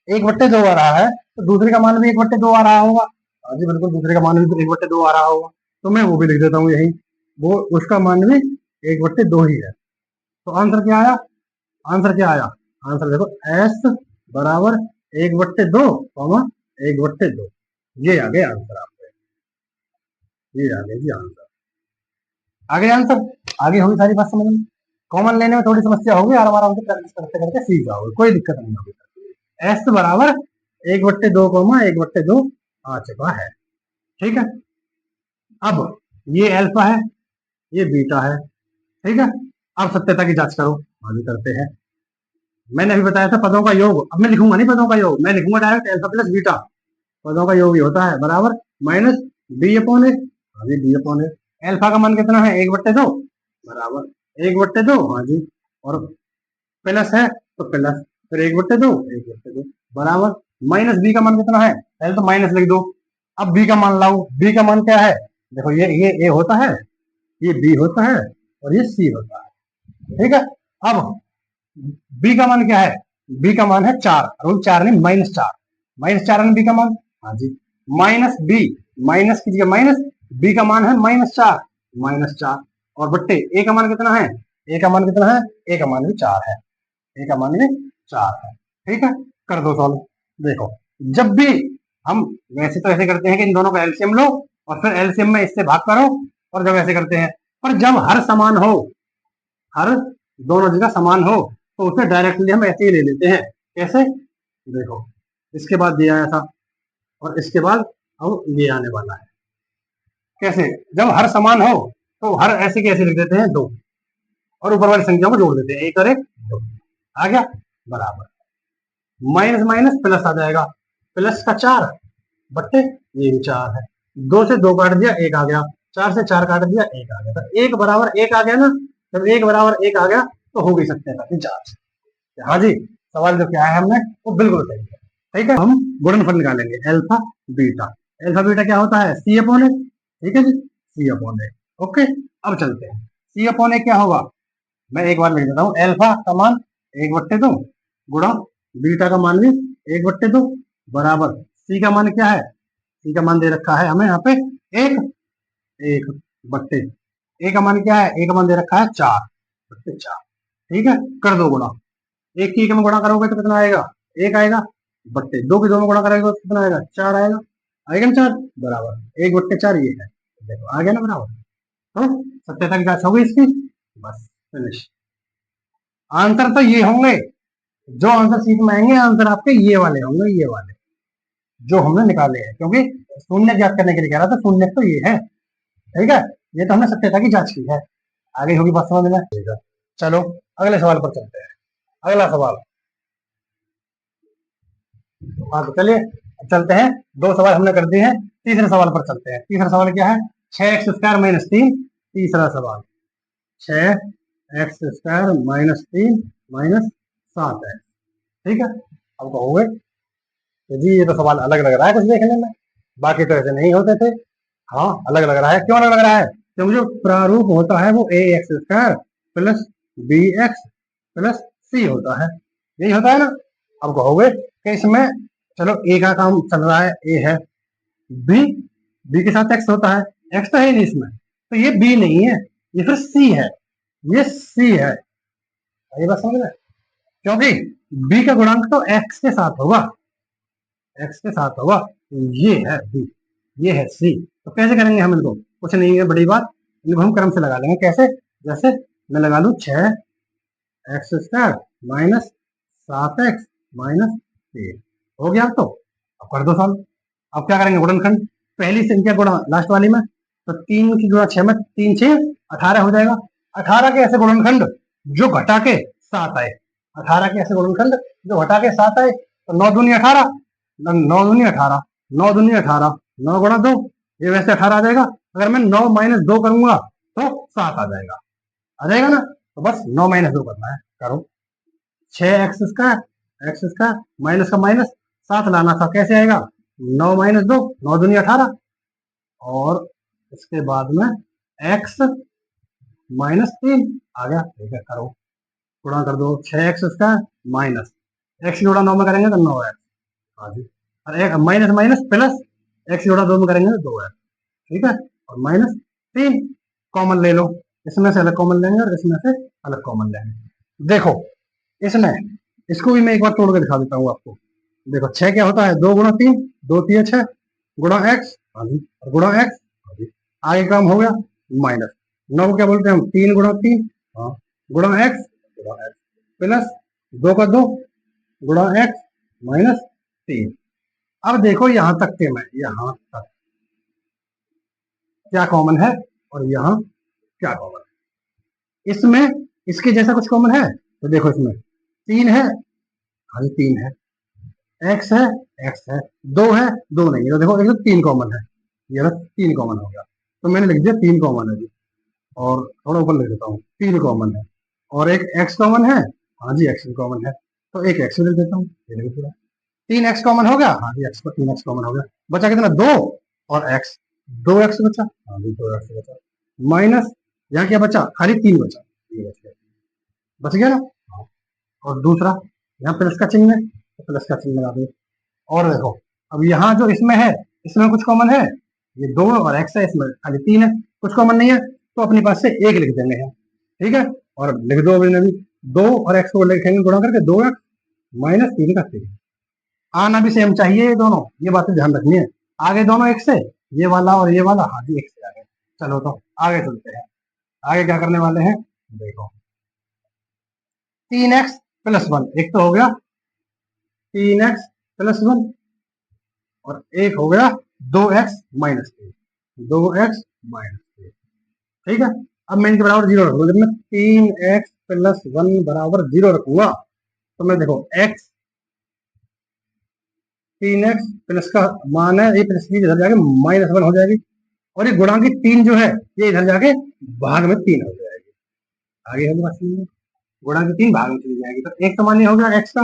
Speaker 1: 1/2 आ रहा है तो दूसरे का मान भी 1/2 आ रहा होगा, हाँ जी बिल्कुल, दूसरे का मान भी 1/2 आ रहा होगा, तो मैं वो भी लिख देता हूँ यही, वो उसका मान भी 1/2 ही है। तो आंसर क्या आया, आंसर क्या आया, आंसर देखो s बराबर 1/2 कॉमा 1/2, ये आ गया आंसर आपके, ये आ गया जी आंसर, आगे आंसर, आगे होगी सारी बात समझ में। कॉमन लेने में थोड़ी समस्या होगी, आराम से प्रैक्टिस करते करते सीख जाओगे, कोई दिक्कत नहीं होगी। s बराबर 1/2 कॉमा 1/2 आ चुका है, ठीक है। अब ये अल्फा है, ये बीटा है, ठीक है। अब सत्यता की जांच करो, आगे करते हैं। मैंने अभी बताया था पदों का योग, अब मैं लिखूंगा नहीं पदों का योग, मैं लिखूंगा डायरेक्ट अल्फा प्लस बीटा, पदों का योग ही होता है, बराबर माइनस b/a, हाँ जी b/a, अल्फा का मान कितना है 1/2, बराबर 1/2, हाँ जी, और प्लस है तो प्लस, फिर 1/2 1/2, बराबर माइनस बी का मान कितना है, पहले तो माइनस लिख दो, अब बी का मान लाओ, बी का मान क्या है देखो, ये ए होता है, ये बी होता है, और ये सी होता है, ठीक है। अब बी का मान क्या है, बी का मान है 4, रूल 4 नहीं -4, -4 है बी का मान, हाँ जी, माइनस बी, माइनस कीजिए माइनस, बी का मान है -4, -4, और बट्टे ए का मान कितना है, ए का मान कितना है, ए का मान भी 4 है, ए का मान भी 4 है, ठीक है। कर दो सॉल्व, देखो जब भी हम, वैसे तो ऐसे करते हैं कि इन दोनों का एलसीएम लो और फिर एलसीएम में इससे भाग करो, और जब ऐसे करते हैं, पर जब हर समान हो, हर दोनों जगह समान हो, तो उसे डायरेक्टली हम ऐसे ही ले लेते हैं, कैसे देखो, इसके बाद दिया आया था और इसके बाद अब ये आने वाला है, कैसे, जब हर समान हो तो हर ऐसे के ऐसे लिख देते हैं 2, और ऊपर वाली संख्या को जोड़ देते हैं, 1 और 1 2, आ गया, बराबर माइनस माइनस प्लस आ जाएगा, प्लस का 4 बट्टे ये भी 4 है, 2 से 2 काट दिया 1 आ गया, 4 से 4 काट दिया 1 आ गया, तो 1 बराबर 1 आ गया ना, जब 1 बराबर 1 आ गया तो हो गई सत्यता की जांच। हाँ जी, सवाल जो क्या है हमने वो बिल्कुल सही है, ठीक है। हम गुणनफल निकालेंगे अल्फा बीटा, अल्फा बीटा क्या होता है c/a, ठीक है जी, c/a, ओके। अब चलते हैं, c/a क्या होगा, मैं एक बार लिख देता हूँ, अल्फा का मान 1/2 गुणा बीटा का मान भी 1/2, बराबर सी का मान क्या है, सी का मान दे रखा है हमें यहाँ पे 1 1 बट्टे, ए का मान क्या है, ए का मान दे रखा है 4/4, ठीक है। कर दो गुणा, एक की एक में गुणा करोगे तो कितना आएगा, 1 आएगा, बट्टे 2 की 2 में गुणा करोगे तो कितना आएगा, 4 आएगा, आएगा ना 4, बराबर 1/4 ये है, देखो आ गया ना बराबर, तो सत्यता की जांच हो गई इसकी, बस फिनिश। आंसर तो ये होंगे, जो आंसर शीट में आएंगे आंसर आपके ये वाले होंगे, ये वाले जो हमने निकाले हैं, क्योंकि शून्य ज्ञात करने के लिए कह रहा था, शून्य तो ये है, ठीक है। ये तो हमने सत्यता की जांच की है, आगे होगी बात समझ में। ठीक है, चलो अगले सवाल पर चलते हैं। अगला सवाल, हाँ तो चलिए चलते हैं, दो सवाल हमने कर दिए हैं, तीसरे सवाल पर चलते हैं। तीसरा सवाल क्या है, 6x² - 3। तीसरा सवाल 6x² - 3 - 7x, ठीक है। अब कहोगे तो जी ये तो सवाल अलग लग रहा है कुछ देखने में, बाकी तो ऐसे नहीं होते थे। हाँ अलग लग रहा है, क्यों अलग लग रहा है, क्योंकि जो प्रारूप होता है वो ax² + bx + c होता है, यही होता है ना। अब कहोगे कि इसमें चलो ए का काम चल रहा है, ए है, बी, बी के साथ एक्स होता है, एक्स तो है नहीं इसमें, तो ये बी नहीं है, ये फिर सी है, ये सी है। ये बात समझ में, क्योंकि बी का गुणांक तो एक्स के साथ होगा, एक्स के साथ होगा, ये है बी, ये है सी। तो कैसे करेंगे हम इनको, कुछ नहीं है बड़ी बात, इनको हम क्रम से लगा लेंगे। कैसे, जैसे मैं लगा लू 6x² - 7x - 3, हो गया। तो अब कर दो सॉल्व। अब क्या करेंगे, गुणनखंड, पहली संख्या गुणा लास्ट वाली में, तो 3 की गुणा 6 में, 3 6 18 हो जाएगा। 18 के ऐसे गुणनखंड जो घटा के 7 आए, 18 के ऐसे गुणनखंड जो घटा के 7 आए, तो 9 दूनी 18, 9 दूनी 18, 9 दूनी 18, 9 गुणा 2, ये वैसे 18 आ जाएगा। अगर मैं 9 - 2 करूंगा तो 7 आ जाएगा ना। तो बस 9 - 2 करना है, करो। 6x² माइनस का माइनस, 7 लाना था, कैसे आएगा, 9 - 2, 9 दूनी 18, और इसके बाद में x - 3 आ गया, ठीक है करो, गुणा कर दो। 6x² माइनस एक्स जोड़ा 9 में करेंगे तो 9x, हाँ जी, और एक माइनस माइनस प्लस, एक्स जोड़ा 2 में करेंगे तो 2x, ठीक है, और -3 कॉमन ले लो, इसमें से अलग कॉमन लेंगे और इसमें से अलग कॉमन लेंगे। देखो इसमें, इसको भी मैं एक बार तोड़ के दिखा देता हूँ आपको। देखो 6 क्या होता है, 2 गुणा 3, 2 3 6, गुणा x, हाँ जी, और गुणा x, हाँ जी, आगे काम हो गया माइनस। 9 को क्या बोलते हैं हम, 3 गुणा 3, हाँ, गुणा x, प्लस 2 का 2, गुणा x, -3। अब देखो यहां तक के, मैं यहां तक क्या कॉमन है और यहां क्या कॉमन है, इसमें इसके जैसा कुछ कॉमन है, तो देखो इसमें 3 है, हाँ जी 3 है, एक्स है, एक्स है, 2 है, 2 नहीं है, तो देखो एक तो 3 कॉमन है, ये ना 3 कॉमन हो गया, तो मैंने लिख दिया 3 कॉमन है जी, और थोड़ा ऊपर लिख देता हूँ 3 कॉमन है, और एक एक्स कॉमन है, हाँ जी एक्स भी कॉमन है, तो एक एक्स लिख देता हूँ, ये लिख दिया। 3x कॉमन हो गया, हाँ जी एक्स पर 3x कॉमन हो गया, बचा कितना 2 और x, 2x बचा, हाँ जी 2x बचा, माइनस यहाँ क्या बचा, खाली 3 बचा, ये बच गया ना। हाँ। और दूसरा यहाँ प्लस का चिन्ह है, तो प्लस का चिन्ह लगा दो। और देखो अब यहाँ जो इसमें है, इसमें कुछ कॉमन है, ये 2 और x है, इसमें खाली 3 है, कुछ कॉमन नहीं है, तो अपने पास से 1 लिख देंगे हम, ठीक है, और लिख दो अभी नवी, 2 और x को लिखेंगे गुणा करके, 2x - 3 का 3। आना भी सेम चाहिए ये दोनों, ये बातें ध्यान रखनी है, आगे दोनों एक से, ये वाला और ये वाला, हाँ जी एक से आगे। चलो तो आगे चलते हैं, आगे क्या करने वाले हैं, देखो 3x + 1, एक तो हो गया 3x + 1, और एक हो गया 2x - 3, 2x - 3, ठीक है। अब मैं इनके बराबर 0 रखूंगा, जब मैं 3x + 1 बराबर 0 रखूंगा, तो मैं देखो x, 3x प्लस का मान है, ये प्लस की इधर जाके -1 हो जाएगी, और ये गुणा की 3 जो है ये इधर जाके भाग में 3 हो जाएगी, आगे होगी बात, गुणा की 3 भाग में चली जाएगी, तो एक तो मान हो गया x का,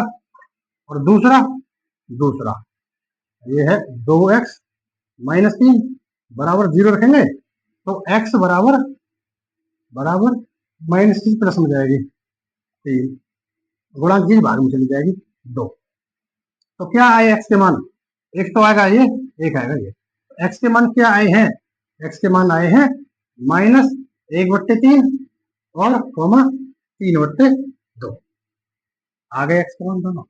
Speaker 1: और दूसरा, दूसरा ये है 2x - 3 बराबर 0 रखेंगे, तो x बराबर बराबर -3 प्लस में जाएगी 3, गुणा की भाग में चली जाएगी 2, तो क्या आए x के मान, एक तो आएगा ये, एक आएगा ये, x के मान क्या आए हैं, x के मान आए हैं -1/3 और कॉमा 3/2, आ गए x के मान दोनों।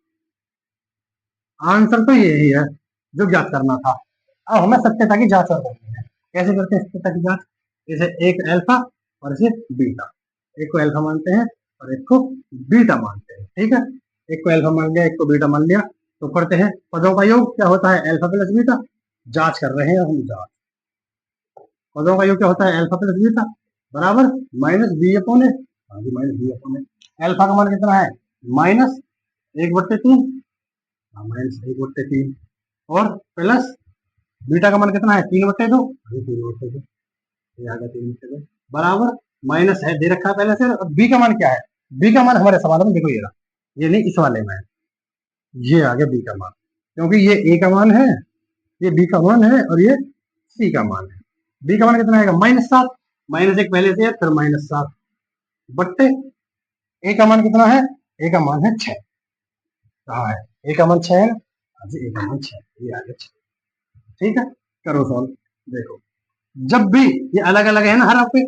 Speaker 1: आंसर तो यही है जो ज्ञात करना था। अब हमें सत्यता की जांच और करनी है, कैसे करते हैं सत्यता की जांच, जैसे एक अल्फा और इसे बीटा, एक को अल्फा मानते हैं और एक को बीटा मानते हैं, ठीक है। एक को अल्फा मान लिया, एक को बीटा मान लिया, तो करते हैं पदों का योग क्या होता है, अल्फा प्लस बीटा। जांच कर रहे हैं हम, जांच पदों का योग क्या होता है, अल्फा प्लस बीटा बराबर माइनस बी अपॉन ए। हाँ जी, माइनस बी अपॉन ए। अल्फा का मान कितना है, माइनस 1/3, माइनस 1/3, और प्लस बीटा का मान कितना है, 3/2, 3/2, ये आ गया 3/2 बराबर माइनस है, दे रखा है पहले से। और बी का मान क्या है, बी का मान हमारे सवाल में देखो ये रहा, ये नहीं इस वाले में, ये आ गया बी का मान, क्योंकि ये ए का मान है, ये बी का मान है, और ये सी का मान है। बी का मान कितना आएगा, -7, -1 पहले से है, फिर -7 बट्टे ए का मान कितना है, ए का मान है 6। कहाँ है, ए का मान 6 है, ए का मान 6, ये आ गया 6। ठीक है, करो सॉल्व। देखो जब भी ये अलग अलग है ना हर पे,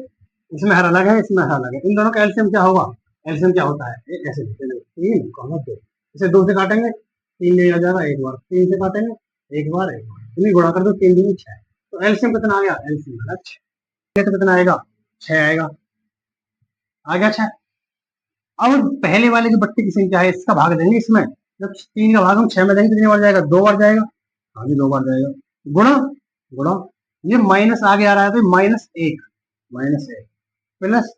Speaker 1: इसमें हर अलग है, इसमें हर अलग है, इन दोनों का एलसीएम क्या होगा, एलसीएम क्या होता है, ऐसे लिखते हैं 3, 2, इसे 2 से काटेंगे 3 ले आ जाएगा, एक बार 3 से काटेंगे एक बार, इन्हें गुणा कर दो 3 दूनी 6, तो एलसीएम कितना आ गया, एलसीएम आ 6, तो कितना आएगा 6 आएगा, आ गया 6। अब पहले वाले जो बट्टे की संख्या है इसका भाग देंगे इसमें, जब 3 का भाग हम 6 में देंगे कितनी बार जाएगा, 2 बार जाएगा, हाँ जी 2 बार जाएगा, गुणा गुणा ये माइनस आगे आ रहा है तो -1, -1 प्लस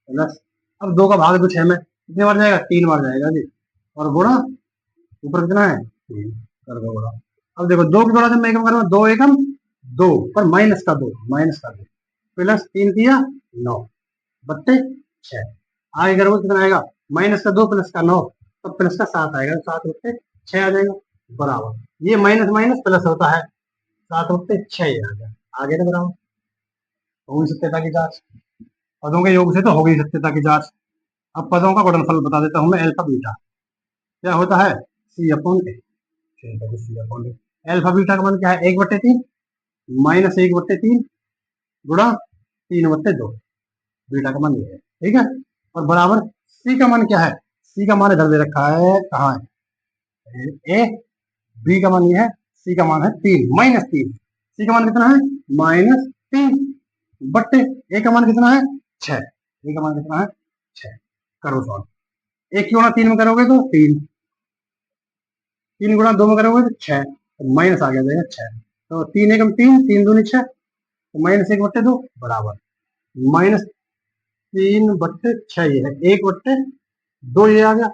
Speaker 1: प्लस, अब 2 का भाग दो 6 में कितनी बार जाएगा, 3 बार जाएगा जी, और गुणा ऊपर कितना है 3 कर दो गुणा। अब देखो 2 की गुणा जब मैं एकम करूंगा, 2 एकम 2 पर माइनस का 2 प्लस 3 किया 9 बट्टे 6, आगे करोगे कितना आएगा, -2 प्लस का 9, तो प्लस का 7 आएगा, 7 बट्टे 6 आ जाएगा बराबर, ये माइनस माइनस प्लस होता है, 7 बट्टे 6 आ गया, आगे ना बराबर। हो गई सत्यता की जांच, पदों के योग से तो हो गई सत्यता की जांच। अब पदों का गुणनफल बता देता हूं मैं, अल्फा बीटा क्या होता है, सी अपॉन ए, सी अपॉन ए। अल्फा बीटा का मान क्या है, 1/3 -1/3 गुणा 3/2, बीटा का मान ये है, ठीक है। और बराबर सी का मान क्या है, सी का मान इधर दे रखा है, कहाँ है, ए, बी का मान ये है, सी का मान है 3, -3, सी का मान कितना है, -3 बट्टे ए का मान कितना है 6, ए का मान कितना है 6, करो सॉल्व। 1 की गुणा 3 में करोगे तो 3, 3 गुणा 2 में करोगे तो 6, तो माइनस आ गया जाएगा 6, तो 3 एकम 3, 3 दूनी 6, तो -1/2 बराबर -3/6, ये है 1/2, ये आ गया,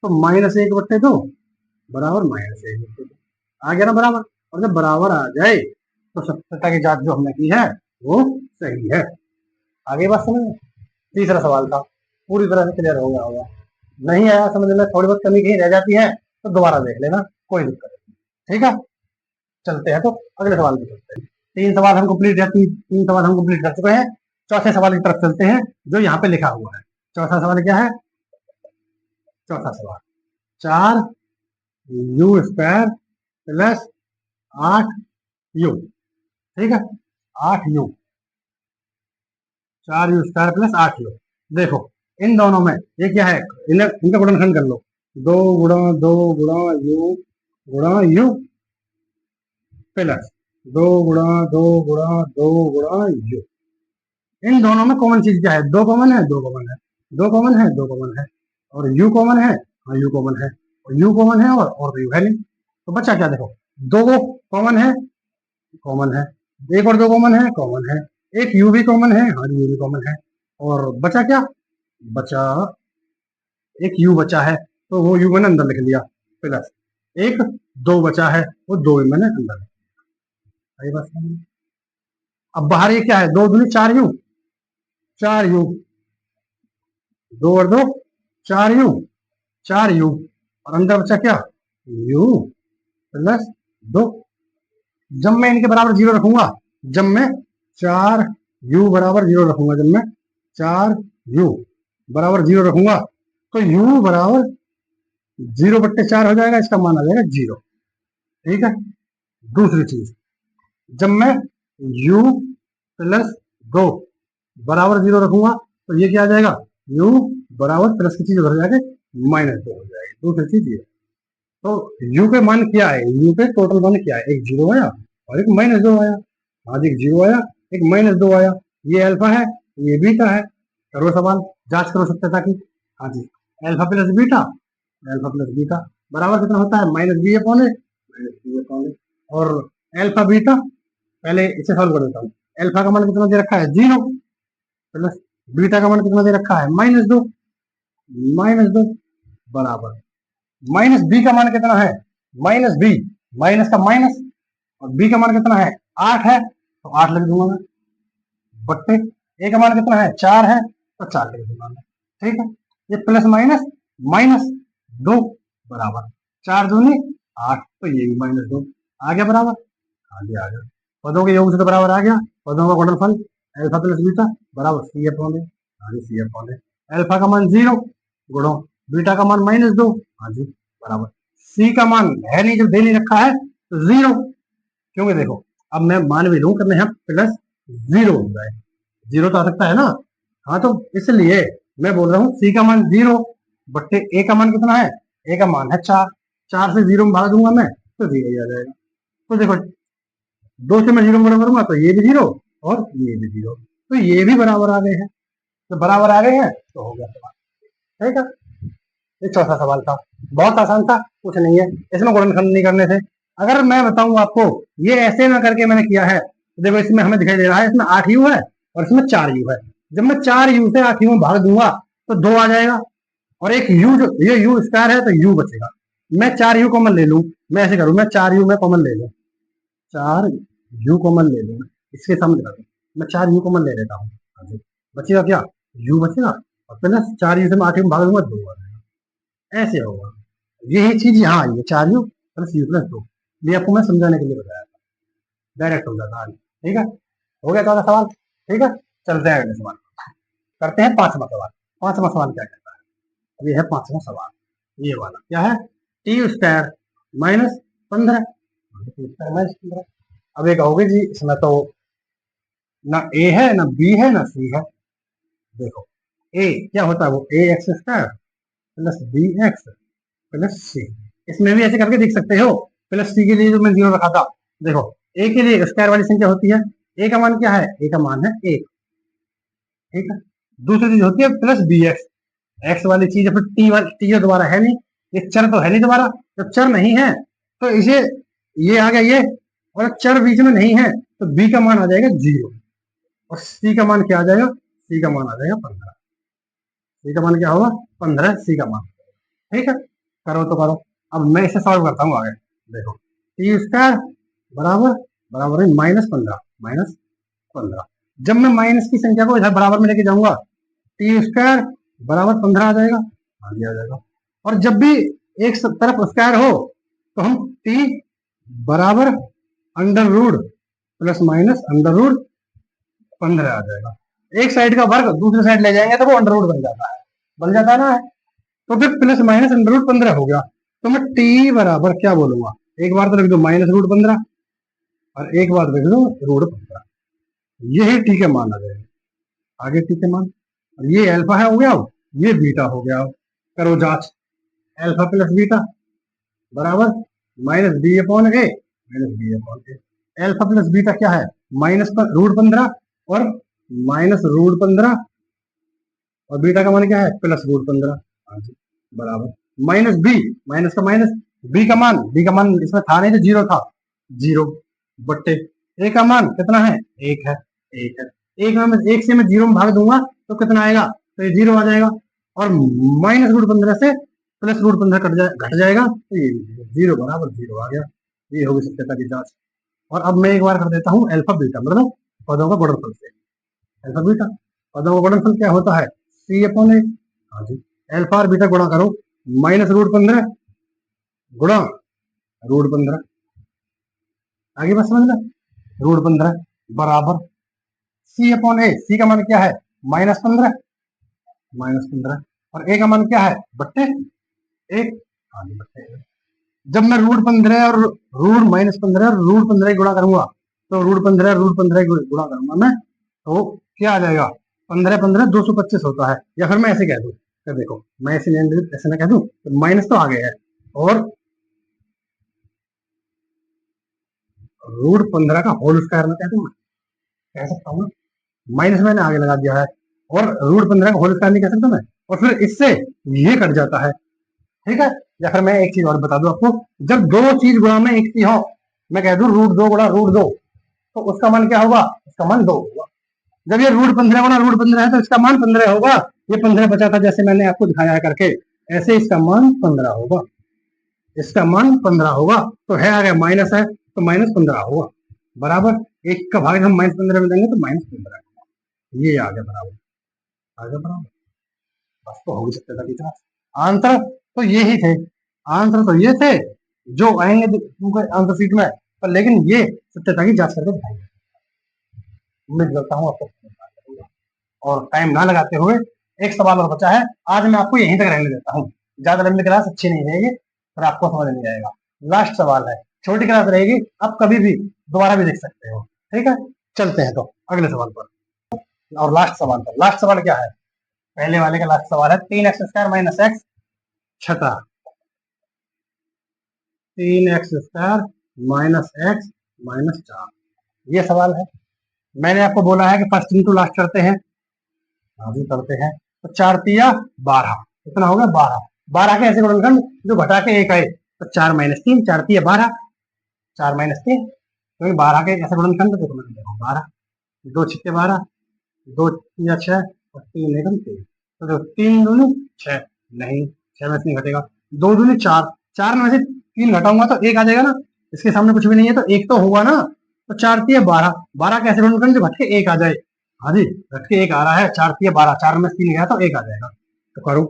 Speaker 1: तो -1/2 बराबर -1/2 आ गया ना बराबर। और जब बराबर आ जाए तो सत्यता की जांच जो हमने की है वो सही है। आगे बात समझ में, तीसरा सवाल था, पूरी तरह से क्लियर हो गया होगा, नहीं आया समझ में, थोड़ी बहुत कमी कहीं रह जाती है तो दोबारा देख लेना, कोई दिक्कत नहीं, ठीक है। चलते हैं तो अगले सवाल पे चलते हैं। 3 सवाल हम कंप्लीट है, 3 सवाल हम कंप्लीट कर चुके हैं, चौथे सवाल की तरफ चलते हैं जो यहाँ पे लिखा हुआ है। चौथा सवाल क्या है, चौथा सवाल 4u² प्लस 8u, ठीक है, 8u, 4u² प्लस 8u। देखो इन दोनों में ये क्या है, इनका गुणनखंड कर लो, 2 गुणा 2 गुणा u प्लस 2 गुणा 2 गुणा 2 गुणा u। इन दोनों में कॉमन चीज क्या है, 2 कॉमन है, 2 कॉमन है, 2 कॉमन है, 2 कॉमन है, और u कॉमन है, हाँ u कॉमन है, और u कॉमन है, और तो u है नहीं, तो बच्चा क्या, देखो 2 कॉमन है, कॉमन है, एक और 2 कॉमन है, कॉमन है, एक u भी कॉमन है, हाँ u भी कॉमन है, और बचा क्या, बचा एक u बचा है, तो वो u मैंने अंदर लिख लिया, प्लस एक 2 बचा है, वो 2 मैंने अंदर लिखा, बस। अब बाहर ये क्या है, 2 दूनी 4u, 4u, 2 और 2 4u, 4u, और अंदर बचा क्या, u प्लस 2। जब मैं इनके बराबर 0 रखूंगा, जब मैं 4u बराबर 0 रखूंगा, जब मैं 4u बराबर 0 रखूंगा, तो u बराबर 0/4 हो जाएगा, इसका मान आ जाएगा 0, ठीक है। दूसरी चीज, जब मैं u प्लस 2 बराबर 0 रखूंगा, तो ये क्या आ जाएगा, u बराबर प्लस की चीज उधर जाके -2 हो जाएगी। दूसरी चीज ये, तो u के मान क्या है, u के टोटल मान क्या है, एक 0 आया और एक -2 आया, हाँ जी, एक 0 आया एक -2 आया, ये अल्फा है ये बीटा है। करो सवाल, जांच करो सत्यता की, हाँ जी, alpha plus beta alpha plus beta बराबर कितना होता है माइनस बी अपॉन ए, और एल्फा बीटा पहले इसे सॉल्व कर देता हूँ। एल्फा का मान कितना दे रखा है 0 प्लस बीटा का मान कितना दे रखा है -2 बराबर माइनस बी का मान कितना है माइनस बी, माइनस का माइनस, और बी का मान कितना है 8 है तो 8 लिख दूंगा मैं, बट्टे ए का मान कितना है 4 है तो 4 लिख दूंगा मैं। ठीक है, ये प्लस माइनस -2 बराबर 4 दूनी 8, तो ये भी -2 आ गया बराबर, आगे आ गया। पदों के योग से तो बराबर आ गया, पदों का गुणनफल अल्फा प्लस बीटा बराबर सी अपॉन ए, आगे सी अपॉन ए। अल्फा का मान 0 गुणो बीटा का मान -2, हाँ जी बराबर सी का मान है नहीं, जब दे नहीं रखा है तो 0, क्योंकि देखो अब मैं मान भी लूं करने हैं प्लस 0 हो जाए, 0 तो आ सकता है ना, हाँ तो इसलिए मैं बोल रहा हूँ सी का मान 0 बट्टे ए का मान कितना है, ए का मान है 4, 4 से 0 में भाग दूंगा मैं तो 0 ही आ जाएगा। तो देखो 2 से मैं 0 गुणा करूंगा तो ये भी 0 और ये भी 0, तो ये भी बराबर आ गए हैं, तो बराबर आ गए हैं तो हो गया सवाल। ठीक है, ये चौथा सवाल था, बहुत आसान था, कुछ नहीं है इसमें गुणनखंड नहीं करने थे। अगर मैं बताऊं आपको ये ऐसे ना करके मैंने किया है, तो देखो इसमें हमें दिखाई दे रहा है इसमें 8 यू है और इसमें 4 यू है, जब मैं 4 यू से 8 यू में भाग दूंगा तो 2 आ जाएगा, और एक यू जो ये यू स्क्वायर है तो यू बचेगा, मैं 4 यू कॉमन ले लूं, मैं ऐसे करूं मैं 4 यू में कॉमन ले लूं, 4 यू कॉमन ले लूं, इसके समझ रहा मैं 4 यू कॉमन ले लेता हूँ, बचेगा क्या यू बचेगा, और प्लस 4 यू से मैं 8 यू में भाग दूंगा 2 आ जाएगा, ऐसे होगा। यही चीज यहाँ आई है 4 यू प्लस यू प्लस 2, ये आपको मैं समझाने के लिए बताया था, डायरेक्ट हो जाता है। ठीक है, हो गया था सवाल। ठीक है, चलते हैं अगले सवाल, करते हैं पांचवा सवाल। पांचवा सवाल क्या कहता है, अब ये है पांचवा सवाल, ये वाला क्या है टी स्क्वायर माइनस 15, अब ये कहोगे जी इसमें तो ना ए है ना बी है ना सी है, देखो ए क्या होता है वो a x square plus b x plus c, इसमें भी ऐसे करके देख सकते हो, प्लस सी के लिए जो मैं 0 रखा था, देखो ए के लिए स्क्वायर वाली संख्या होती है, ए का मान क्या है, ए का मान है 1, ठीक है। दूसरी चीज होती है प्लस बी एक्स, एक्स वाली चीज फिर टी वाली टी दोबारा है नहीं, ये चर तो है नहीं दोबारा, जब चर नहीं है तो इसे ये आ गया ये, और चर बीच में नहीं है तो बी का मान आ जाएगा 0, और सी का मान क्या आ जाएगा, सी का मान आ जाएगा 15, सी का मान क्या होगा 15, सी का मान। ठीक है, करो तो करो, अब मैं इसे सॉल्व करता हूँ आगे, देखो टी स्क्वायर बराबर बराबर है -15, जब मैं माइनस की संख्या को इधर बराबर में लेके जाऊंगा टी स्क्वायर बराबर 15 आ जाएगा, आगे आ जाएगा, और जब भी एक तरफ स्क्वायर हो तो हम टी बराबर under root plus minus under root 15 आ जाएगा, एक साइड का वर्ग दूसरी साइड ले जाएंगे तो वो अंडर रूट बन जाता है ना, तो फिर प्लस माइनस अंडर रूट 15 हो गया, तो मैं टी बराबर क्या बोलूंगा, एक बार तो लिख दो -√15 और एक बार लिख दो √15, यही टी के मान आ जाएगा, आगे टी के मान, और ये अल्फा है हो गया, ये बीटा हो गया, करो जांच, अल्फा प्लस बीटा बराबर -b/a अल्फा प्लस बीटा क्या है -√15 और -√15, और बीटा का मान क्या है +√15, बराबर -b, माइनस का माइनस, बी का मान इसमें था नहीं तो 0 था, 0 बट्टे ए का मान कितना है 1 है, 1 है, एक से मैं 0 में भाग दूंगा तो कितना आएगा, तो ये 0 आ जाएगा, और -√15 से +√15 घट जाएगा तो ये 0 बराबर 0 आ गया, ये होगी सत्यता की जांच। और अब मैं एक बार कर देता हूँ अल्फा बीटा, मतलब पदों का गुणनफल से, अल्फा बीटा पदों का गुणनफल क्या होता है C/A, हाँ जी, अल्फा और बीटा गुणा करो, -√15 गुणा √15, आगे बस समझ लो, √15 बराबर C/A, सी का मान क्या है -15, और ए का मान क्या है बट्टे 1, बट्टे 1, जब मैं √15 और √-15 और √15 गुणा करूंगा तो √15 गुणा करूंगा मैं तो क्या आ जाएगा 15 225 होता है, या फिर मैं ऐसे कह दूं, तो देखो मैं ऐसे ना कह दूं तो माइनस तो आ गया है, और √15 का होल स्क्वायर में कह दूं, कह सकता हूँ, माइनस मैंने आगे लगा दिया है, और √15 का होल स्क्वायर नहीं कह सकता मैं, और फिर इससे ये कट जाता है, ठीक है। या फिर मैं एक चीज और बता दूं आपको, जब दो चीज गुणा में एक चीज हो, मैं कह दूं √2 गुणा √2, तो उसका मान क्या होगा, उसका मान 2 होगा। जब ये √15 गुणा √15 है तो इसका मान 15 होगा। ये 15 बचा था जैसे मैंने आपको दिखाया है करके, ऐसे इसका मान 15 होगा, इसका मान 15 होगा। तो है आ गया माइनस है तो -15 होगा, बराबर। एक का भाग हम -15 में देंगे तो -15, ये आ गया बराबर, आ गया बराबर। बस तो हो ही सकता था कितना आंसर, तो ये ही थे आंसर, तो ये थे जो आएंगे तुमको आंसर सीट में, पर लेकिन ये सत्यता की जांच करके दिखाएंगे। उम्मीद करता हूँ आपको, और टाइम ना लगाते हुए एक सवाल और बचा है, आज मैं आपको यहीं तक रहने देता हूँ। ज्यादा लंबी क्लास अच्छी नहीं रहेगी और आपको समझ नहीं आएगा। लास्ट सवाल है, छोटी क्लास रहेगी, आप कभी भी दोबारा भी देख सकते हो। ठीक है, चलते हैं तो अगले सवाल पर, और लास्ट सवाल पर। लास्ट सवाल क्या है, पहले वाले का लास्ट सवाल है 3x² - x छठा, 3x² - x - 4, ये सवाल है। मैंने आपको बोला है कि फर्स्ट इंटू लास्ट करते हैं, अभी करते हैं। तो 4 तिया 12, कितना होगा 12। 12 के ऐसे गुणनखंड जो घटा के एक आए, तो 4 - 3, 4 तिया 12, 4 - 3, क्योंकि 12 के ऐसे गुणनखंड देखो मैंने देखो 12, 2 छिक्के 12, 2 तिया 6 और 3 एकम 3, तो जो 3 दूनी 6, नहीं 6 में से नहीं घटेगा, 2 दूनी 4, 4 में से 3 घटाऊंगा तो 1 आ जाएगा ना, इसके सामने कुछ भी नहीं है तो 1 तो होगा ना। तो 4 तिया 12, 12 के ऐसे गुणनखंड जो घट के 1 आ जाए, हाँ जी घट के 1 आ रहा है, 4 तिया 12, 4 में 3 गया तो 1 आ जाएगा। तो करो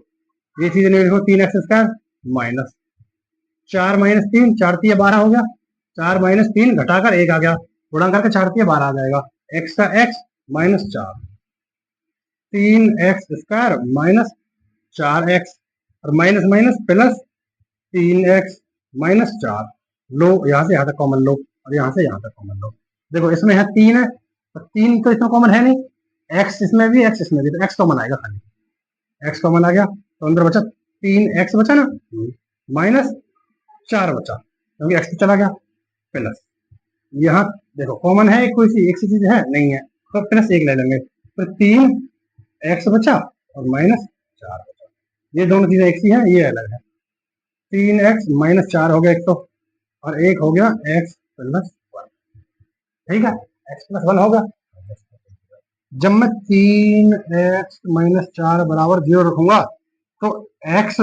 Speaker 1: ये चीज नहीं लिखो, 3x² माइनस 4 - 3, 4 तिया 12 हो गया, 4 - 3 घटाकर 1 आ गया, गुणा करके 4 तिया 12 आ जाएगा, x का x -4, 3x² -4x, और माइनस माइनस प्लस 3x -4, लो यहाँ से यहाँ तक कॉमन लो, और यहाँ से यहाँ तक कॉमन लो। देखो इसमें है 3 है, तो 3 तो इसमें कॉमन है नहीं, x इसमें भी x इसमें भी, तो x कॉमन आएगा खाली, x कॉमन आ गया, तो अंदर बचा 3x बचा ना, -4 बचा क्योंकि x तो चला गया, प्लस यहाँ देखो कॉमन है, कोई सी एक सी चीज है नहीं है, तो प्लस 1 ले लेंगे, तो 3x बचा और -4 बचा, ये दोनों चीजें एक सी है, ये अलग है। 3x -4 हो गया एक तो, और एक हो गया x+1, ठीक है, x+1 होगा। जब मैं 3x - 4 = 0 रखूंगा तो x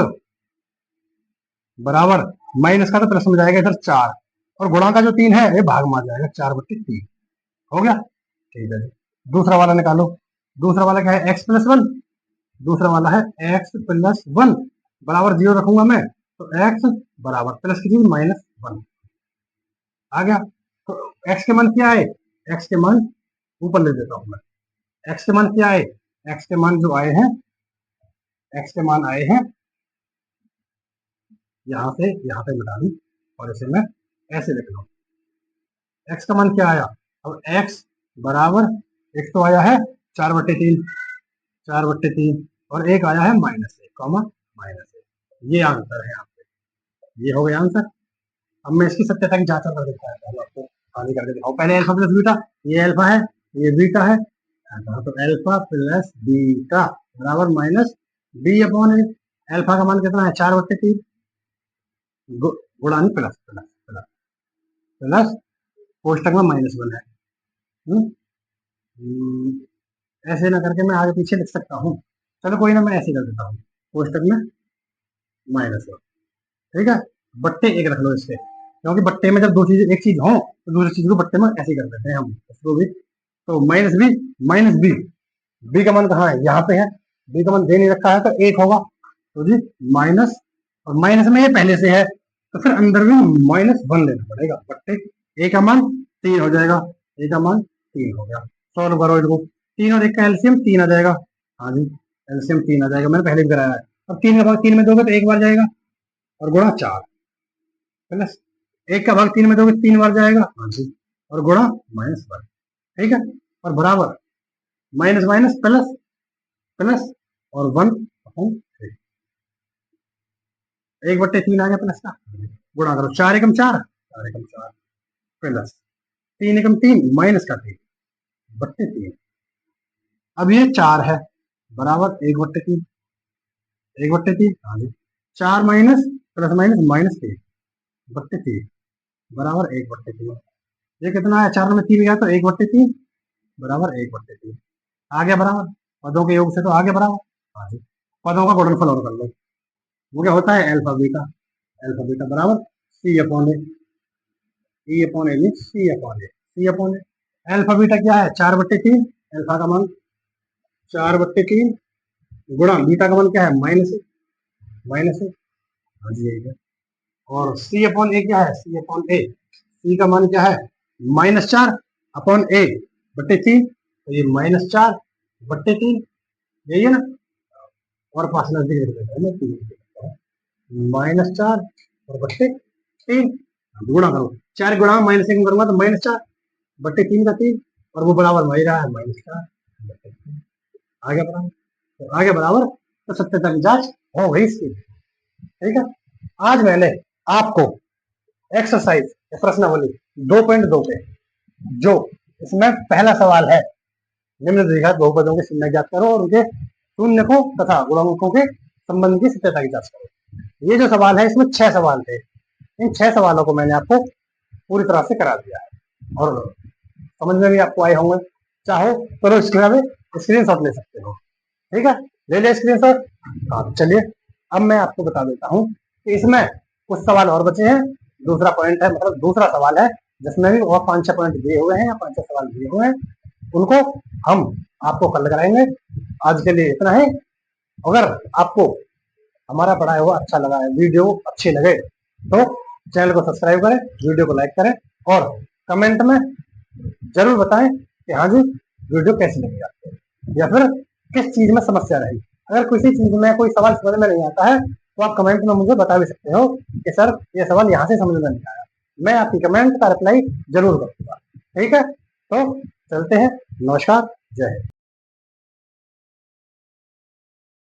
Speaker 1: बराबर माइनस का तो प्लस में जाएगा इधर 4, और गुणा का जो 3 है ये भाग में आ जाएगा, 4/3 हो गया। ठीक है जी, दूसरा वाला निकालो। दूसरा वाला क्या है, x+1, दूसरा वाला है x+1 बराबर 0 रखूंगा मैं, तो x बराबर प्लस की चीज -1 आ गया। तो x के मान क्या आए, x के मान ऊपर ले देता हूं मैं, x के मान क्या आए, x के मान जो आए हैं, x के मान आए हैं यहाँ से यहाँ पे मिटा दूं, और इसे मैं ऐसे लिख लूं, x का मान क्या आया, अब x बराबर, एक तो आया है 4/3, 4/3, और एक आया है -1, -1, ये आंसर है यहाँ पे, ये हो गया आंसर। अब मैं इसकी सत्यता की जांच कर देता हूँ, आपको खाली करके दिखाओ। पहले अल्फा प्लस बीटा, ये अल्फा है ये बीटा है, तो अल्फा प्लस बीटा बराबर -b/8, अल्फा का मान कितना है 4/3, गुणा नहीं प्लस प्लस प्लस प्लस, कोष्टक में -1 है। हम्म, ऐसे ना करके मैं आगे पीछे लिख सकता हूँ, चलो कोई ना, मैं ऐसे कर देता हूँ, कोष्टक में -1, ठीक है, बट्टे 1 रख लो इसके, क्योंकि बट्टे में जब दो चीजें एक चीज हो तो दूसरी चीज को बट्टे में ऐसे कर देते हैं हम इसको भी। तो -b, बी का मान कहाँ है, यहाँ पे है, बी का मान दे नहीं रखा है तो 1 होगा, तो जी माइनस, और माइनस में ये पहले से है तो फिर अंदर भी -1 लेना पड़ेगा, बट्टे ए का मान 3 हो जाएगा, ए का मान 3 हो गया। सॉल्व करो इसको, 3 और 1 का एलसीएम 3 आ जाएगा, हाँ जी एलसीएम 3 आ जाएगा, मैंने पहले भी कराया है। अब 3 का भाग 3 में दोगे तो 1 बार जाएगा, और गुणा 4, प्लस 1 का भाग 3 में दोगे 3 बार जाएगा, हाँ जी, और गुणा -1, ठीक है, और बराबर माइनस माइनस प्लस प्लस और 1/3, 1/3 आ गया प्लस का, गुणा करो 4 एकम 4, 4 एकम 4 प्लस 3 एकम 3 माइनस का 3/3, अब ये 4 है बराबर 1/3, 1/3, हाँ जी, 4 माइनस प्लस माइनस माइनस 3 बट्टे 3 बराबर 1 बट्टे 3। ये कितना है, 4 में 3 गया तो 1 बट्टे 3 बराबर 1 बट्टे 3 आ गया बराबर। पदों के योग से तो आ गया बराबर। हाँ जी, पदों का गुणनफल और कर लो। वो क्या होता है, अल्फा बीटा। अल्फा बीटा बराबर सी अपॉन ए। ई अपॉन ए मीन सी अपॉन ए। सी अपॉन ए। अल्फा बीटा क्या है, 4/3। अल्फा का मान 4/3 गुणा बीटा का मान क्या है, माइनस ए। माइनस ए, हाँ जी यही है। और सी अपॉन ए क्या है, सी अपॉन ए। सी का मान क्या है, -4 अपॉन ए बट्टे 3। तो ये -4/3 यही है ना। और पास नजदीक -4 और बट्टे 3 गुणा करो। 4 गुणा -1 करूंगा तो -4/3 का 3 और वो बराबर वही रहा है -4/3। आ गया बराबर। तो आ गया बराबर। तो सत्यता की जांच हो गई इसकी। ठीक है। आज मैंने आपको एक्सरसाइज प्रश्नावली 2.2 पे जो इसमें पहला सवाल है, निम्नलिखित बहुपदों के शून्य ज्ञात करो और उनके शून्य को तथा गुणकों के संबंध की सत्यता की जांच करो। ये जो सवाल है इसमें 6 सवाल थे। इन 6 सवालों को मैंने आपको पूरी तरह से करा दिया है और समझ में भी आपको आए होंगे। चाहो तो स्क्रीन शॉट ले सकते हो। ठीक है, ले लिया स्क्रीन शॉट। हाँ चलिए, अब मैं आपको बता देता हूँ कि इसमें कुछ सवाल और बचे हैं। दूसरा पॉइंट है, मतलब दूसरा सवाल है जिसमें भी और 5-6 पॉइंट दिए हुए हैं या 5-6 सवाल दिए हुए हैं। उनको हम आपको कल कराएंगे। आज के लिए इतना ही। अगर आपको हमारा पढ़ाया हुआ अच्छा लगा है, वीडियो अच्छी लगे तो चैनल को सब्सक्राइब करें, वीडियो को लाइक करें और कमेंट में जरूर बताएं कि हाँ जी वीडियो कैसी लगी आपको या फिर किस चीज में समस्या रही। अगर किसी चीज में कोई सवाल समझ में नहीं आता है तो आप कमेंट में मुझे बता भी सकते हो कि सर ये सवाल यहाँ से समझ में नहीं आया। मैं आपकी कमेंट का रिप्लाई जरूर करूंगा। ठीक है, तो चलते हैं। नमस्कार, जय हिंद।